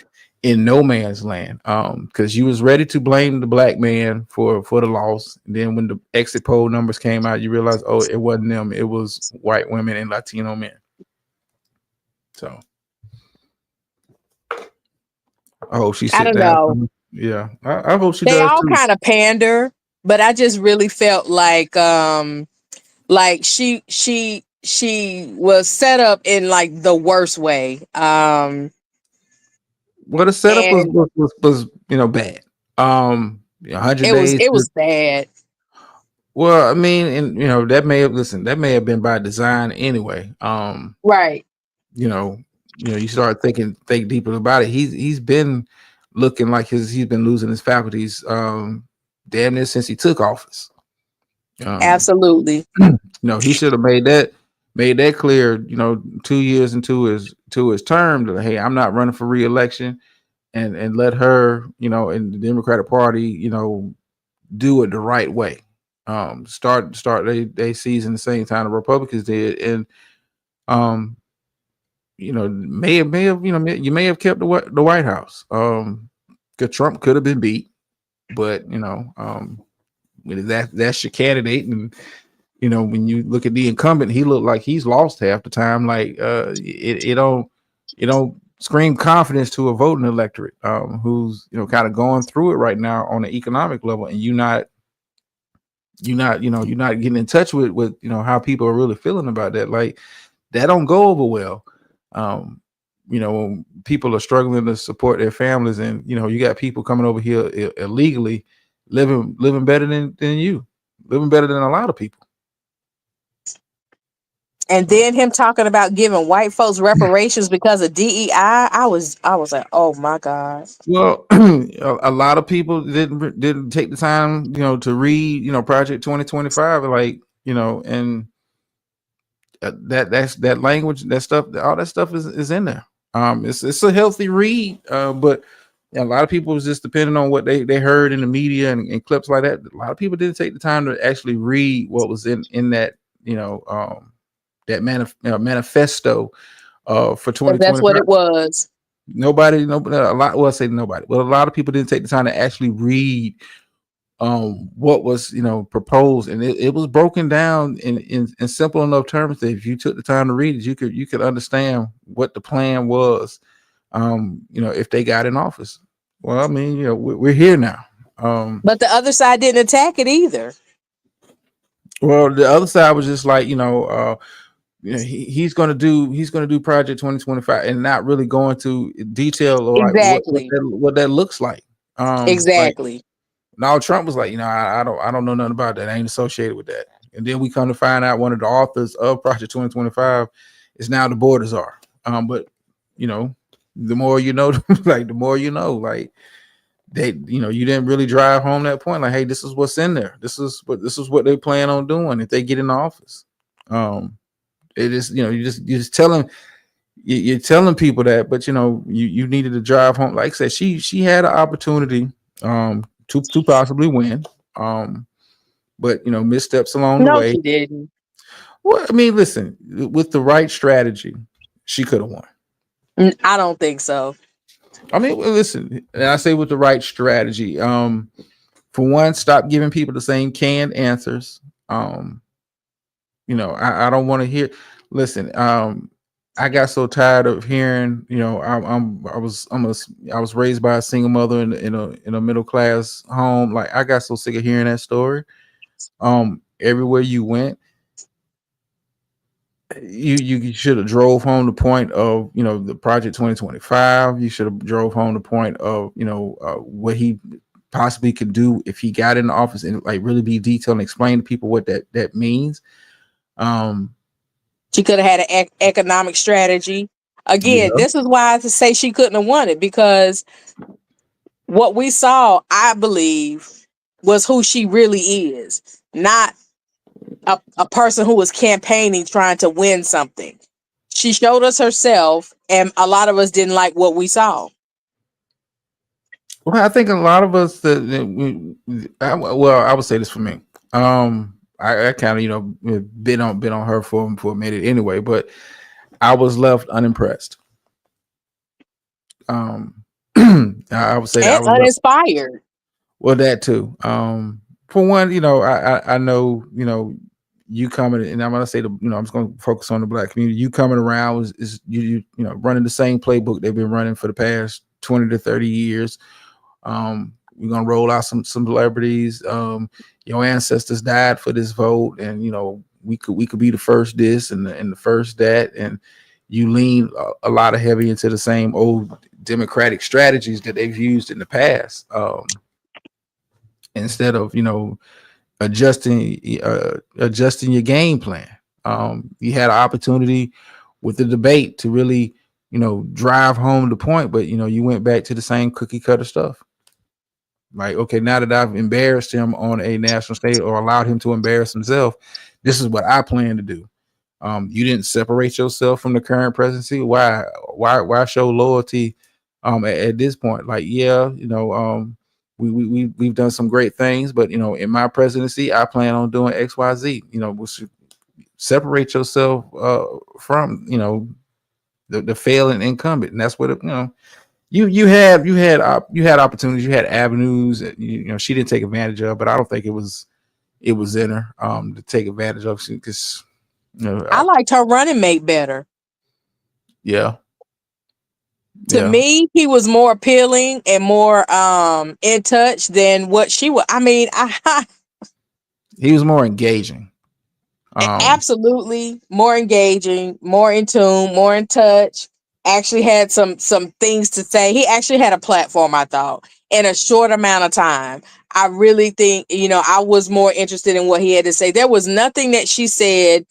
no man's land. Because you was ready to blame the black man for the loss. And then when the exit poll numbers came out, you realize, oh, it wasn't them. It was white women and Latino men. So I hope she I sit don't down. know. Yeah, I hope she They does all too. kind of pander, but I just really felt like she was set up in like the worst way. Well, the setup was And you know bad. 100 it days. was bad. Well, I mean, and you know that may have been by design anyway. Right. You know, you start think deeper about it. He's been looking like he's been losing his faculties damn near since he took office. Absolutely. You know, he should have made that clear, you know, 2 years into his term that hey, I'm not running for re-election and let her, you know, and the Democratic Party, you know, do it the right way. Start they season the same time the Republicans did, and you know, may have you know you may have kept the White House. Because Trump could have been beat, but you know, that's your candidate, and you know when you look at the incumbent, he looked like he's lost half the time. Like it don't scream confidence to a voting electorate who's you know kind of going through it right now on the economic level, and you're not getting in touch with you know how people are really feeling about that. Like that don't go over well. Um, you know, when people are struggling to support their families, and you know, you got people coming over here illegally, living better than you, living better than a lot of people. And then him talking about giving white folks reparations because of DEI. I was like, oh my God. Well, a lot of people didn't take the time, you know, to read, you know, Project 2025, like you know, and that's that language, that stuff, all that stuff is in there. It's a healthy read, but a lot of people was just depending on what they heard in the media and clips like that. A lot of people didn't take the time to actually read what was in that, you know, that manifesto for 'Cause that's 2025. what it was. Nobody, a lot. Well, I say nobody, but a lot of people didn't take the time to actually read what was you know proposed, and it was broken down in simple enough terms that if you took the time to read it, you could understand what the plan was. You know, if they got in office. Well, I mean, you know, we're here now. But the other side didn't attack it either. Well, the other side was just like, you know, he's gonna do Project 2025 and not really go into detail or like Exactly. what that looks like. Like Exactly. now Trump was like, you know, I don't know nothing about that. I ain't associated with that. And then we come to find out one of the authors of Project 2025 is now the board czar. But you know, the more you know, like the more you know, like they, you know, you didn't really drive home that point. Like, hey, this is what's in there. This is what they plan on doing if they get in the office. It is, you know, you're just telling you're telling people that, but you know, you needed to drive home. Like I said, she had an opportunity to possibly win. But you know, missteps along the No, way. she didn't. Well, I mean, listen, with the right strategy, she could have won. I don't think so. I mean, well, listen, and I say with the right strategy. For one, stop giving people the same canned answers. I don't want to hear. Listen, I got so tired of hearing. I was raised by a single mother in a middle class home. Like I got so sick of hearing that story. Everywhere you went, you should have drove home the point of the Project 2025. You should have drove home the point of what he possibly could do if he got in the office and like really be detailed and explain to people what that means. She could have had an economic strategy. Yeah. Again, this is why I say she couldn't have won it, because what we saw, I believe, was who she really is, not a person who was campaigning trying to win something. She showed us herself, and a lot of us didn't like what we saw. Well, I think a lot of us I would say this for me. I kind of been on her for a minute anyway, but I was left unimpressed. I would say that I And was left. uninspired. Well, that too. For one, I know, you coming, and I'm gonna say I'm just gonna focus on the Black community. You coming around is running the same playbook they've been running for the past 20 to 30 years. We're gonna roll out some celebrities. Your ancestors died for this vote, and we could be the first this and the first that, and you lean a lot of heavy into the same old Democratic strategies that they've used in the past. Instead of adjusting your game plan. You had an opportunity with the debate to really drive home the point, but you went back to the same cookie cutter stuff. Like, okay, now that I've embarrassed him on a national stage or allowed him to embarrass himself, this is what I plan to do. You didn't separate yourself from the current presidency. Why show loyalty at this point? Like, yeah, we've done some great things, but in my presidency, I plan on doing XYZ. Separate yourself from the failing incumbent, and that's what you had opportunities, you had avenues that she didn't take advantage of, but I don't think it was in her to take advantage of, because I liked her running mate better. Yeah. To me, he was more appealing and more in touch than what she was. I mean, he was more engaging. Absolutely more engaging, more in tune, more in touch. Actually had some things to say. He actually had a platform, I thought, in a short amount of time. I really think, I was more interested in what he had to say. There was nothing that she said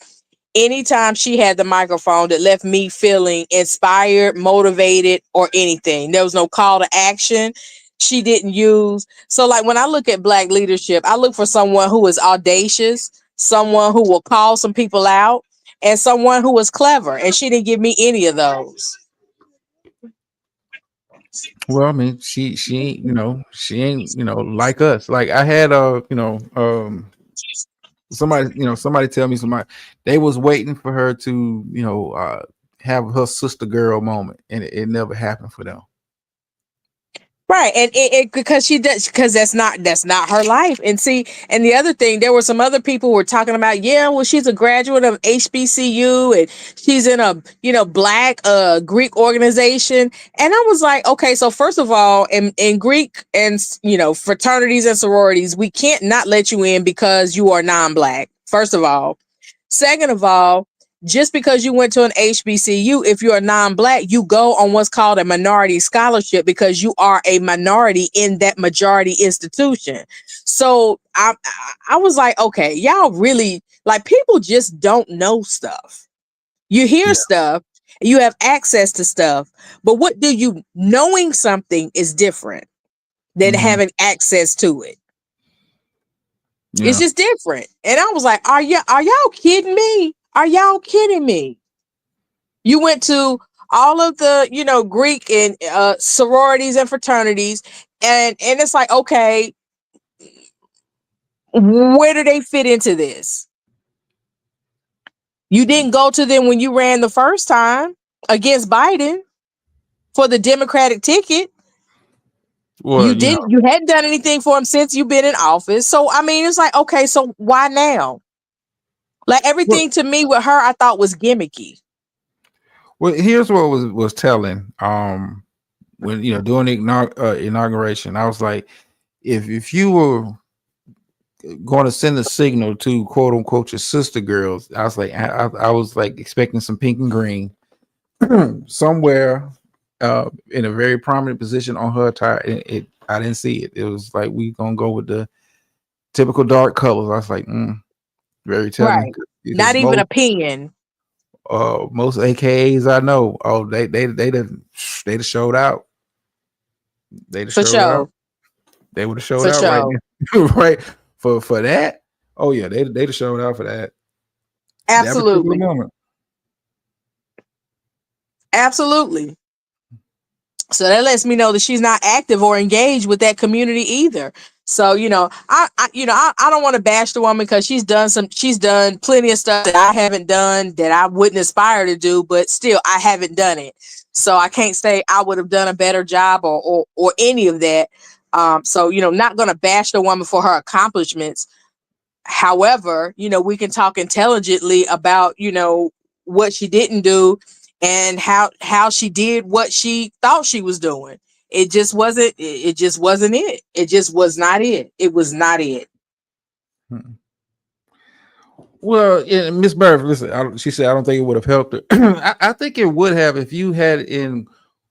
anytime she had the microphone that left me feeling inspired, motivated, or anything. There was no call to action she didn't use. So like when I look at Black leadership, I look for someone who is audacious, someone who will call some people out, and someone who was clever. And she didn't give me any of those. Well, I mean, she ain't, she ain't, like us. Like I had somebody tell me they was waiting for her to have her sister girl moment, and it never happened for them. Right. And it because she does, because that's not her life. And see, and the other thing, there were some other people who were talking about, yeah, well, she's a graduate of HBCU and she's in a Black Greek organization. And I was like, okay, so first of all, in Greek and fraternities and sororities, we can't not let you in because you are non-Black, first of all. Second of all, just because you went to an HBCU, if you're a non-Black, you go on what's called a minority scholarship because you are a minority in that majority institution. So I was like, okay, y'all really, like, people just don't know stuff. You hear stuff, you have access to stuff, but knowing something is different than having access to it. Yeah. It's just different. And I was like, are y'all kidding me? Are y'all kidding me? You went to all of the, Greek and sororities and fraternities, and it's like, okay, where do they fit into this? You didn't go to them when you ran the first time against Biden. for the Democratic ticket. Well, You hadn't done anything for him since you've been in office. So I mean, it's like, okay, so why now? Like everything to me with her, I thought was gimmicky. Well, here's what was telling. When during the inauguration, I was like, if you were going to send a signal to quote unquote your sister girls, I was like, I was like expecting some pink and green somewhere in a very prominent position on her attire. I didn't see it. It was like, we gonna go with the typical dark colors. I was like, very telling. Right. Not even a pin. Most AKAs I know, they'd have showed out. They'd have For showed out. sure. They would have showed For out right sure. now. Right. For that. Oh yeah, they'd have showed out for that. Absolutely. That moment. Absolutely. So that lets me know that she's not active or engaged with that community either. So, I don't want to bash the woman because she's done plenty of stuff that I haven't done, that I wouldn't aspire to do, but still I haven't done it. So I can't say I would have done a better job or any of that. So, not going to bash the woman for her accomplishments. However, we can talk intelligently about, what she didn't do and how she did what she thought she was doing. It just wasn't it. It just was not it. It was not it. Well, Miss Burf, listen, she said, I don't think it would have helped her. I think it would have if you had in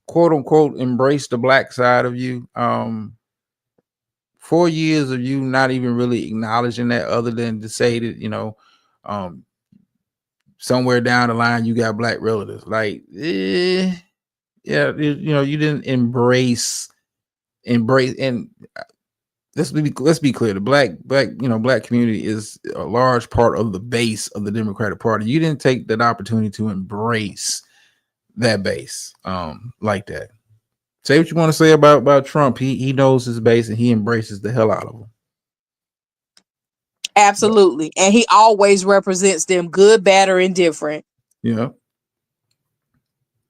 quote unquote embraced the black side of you. 4 years of you not even really acknowledging that, other than to say that, somewhere down the line you got black relatives. Like, yeah, you didn't embrace, and let's be clear. The black community is a large part of the base of the Democratic Party. You didn't take that opportunity to embrace that base like that. Say what you want to say about Trump. He knows his base and he embraces the hell out of them. Absolutely. And he always represents them, good, bad, or indifferent. Yeah.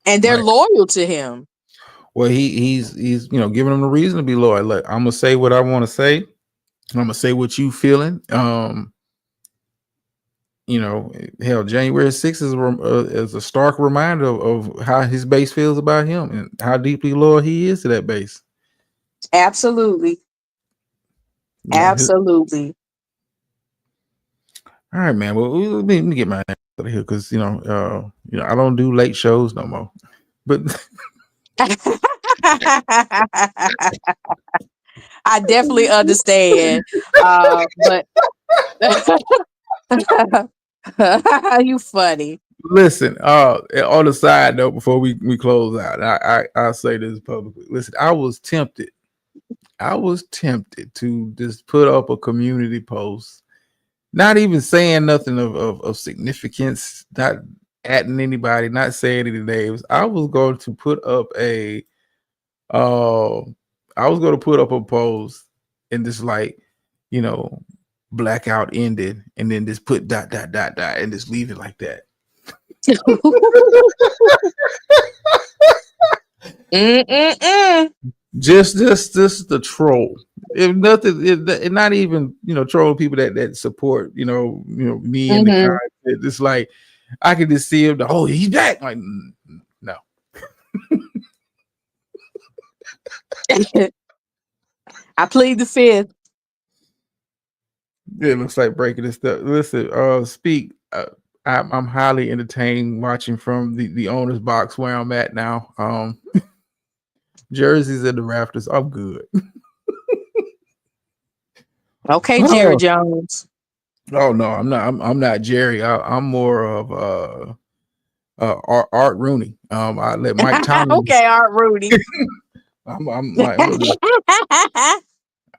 And they're loyal to him. Well, he's giving them a reason to be loyal. Look, I'm gonna say what I want to say. I'm gonna say what you feeling. Hell, January 6th is a stark reminder of how his base feels about him and how deeply loyal he is to that base. Absolutely. Absolutely. All right, man. Well, let me get my ass out of here because I don't do late shows no more. But I definitely understand. But you funny. listen, on the side note, before we close out, I'll say this publicly. Listen, I was tempted to just put up a community post, not even saying nothing of significance, not adding anybody, not saying any names. I was going to put up a post and just like, blackout ended, and then just put ... and just leave it like that. Just the troll. If nothing, it not even troll people that support me in the content. It's like I can just see him. Oh, he's back. Like, no. I plead the fifth. It looks like breaking this stuff. Listen, speak. I'm highly entertained watching from the owner's box where I'm at now. Jerseys and the rafters. I'm good. Okay, Jerry Jones. Oh no, I'm not. I'm not Jerry. I'm more of Art Rooney. I let Mike Tomlin. Okay, Art Rooney. I'm like,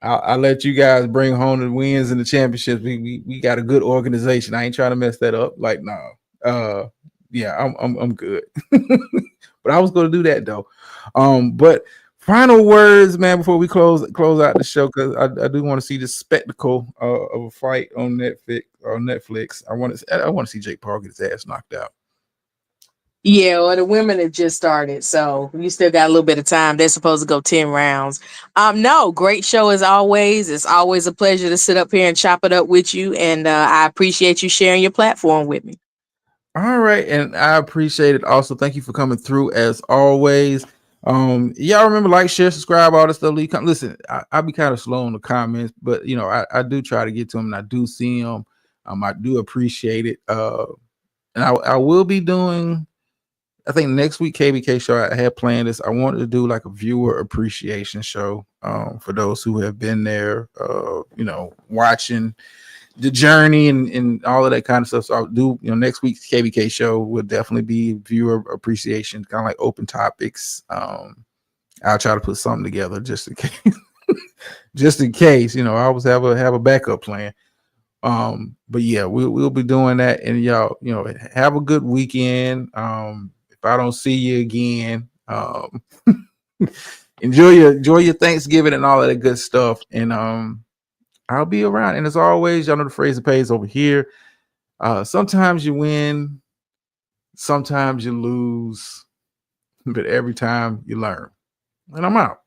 I let you guys bring home the wins and the championships. We got a good organization. I ain't trying to mess that up. Like, no. Yeah, I'm good. But I was going to do that though. But final words, man, before we close out the show, because I do want to see this spectacle of a fight on Netflix. I want to see Jake Paul get his ass knocked out. Yeah, well, the women have just started, so you still got a little bit of time. They're supposed to go 10 rounds. No, great show as always. It's always a pleasure to sit up here and chop it up with you, and I appreciate you sharing your platform with me. All right, and I appreciate it. Also, thank you for coming through as always. Y'all remember, like, share, subscribe, all this stuff. Listen, I be kind of slow on the comments, but you know, I do try to get to them, and I do see them. I do appreciate it. And I will be doing, I think next week KBK show I had planned this. I wanted to do like a viewer appreciation show for those who have been there, you know, watching the journey and all of that kind of stuff. So I'll do, you know, next week's KBK show will definitely be viewer appreciation, kind of like open topics. I'll try to put something together just in case, just in case, you know, I always have a backup plan. But yeah, we'll be doing that, and y'all, you know, have a good weekend. If I don't see you again, enjoy your Thanksgiving and all of that good stuff. And I'll be around. And as always, y'all know the phrase that pays over here. Sometimes you win, sometimes you lose, but every time you learn. And I'm out.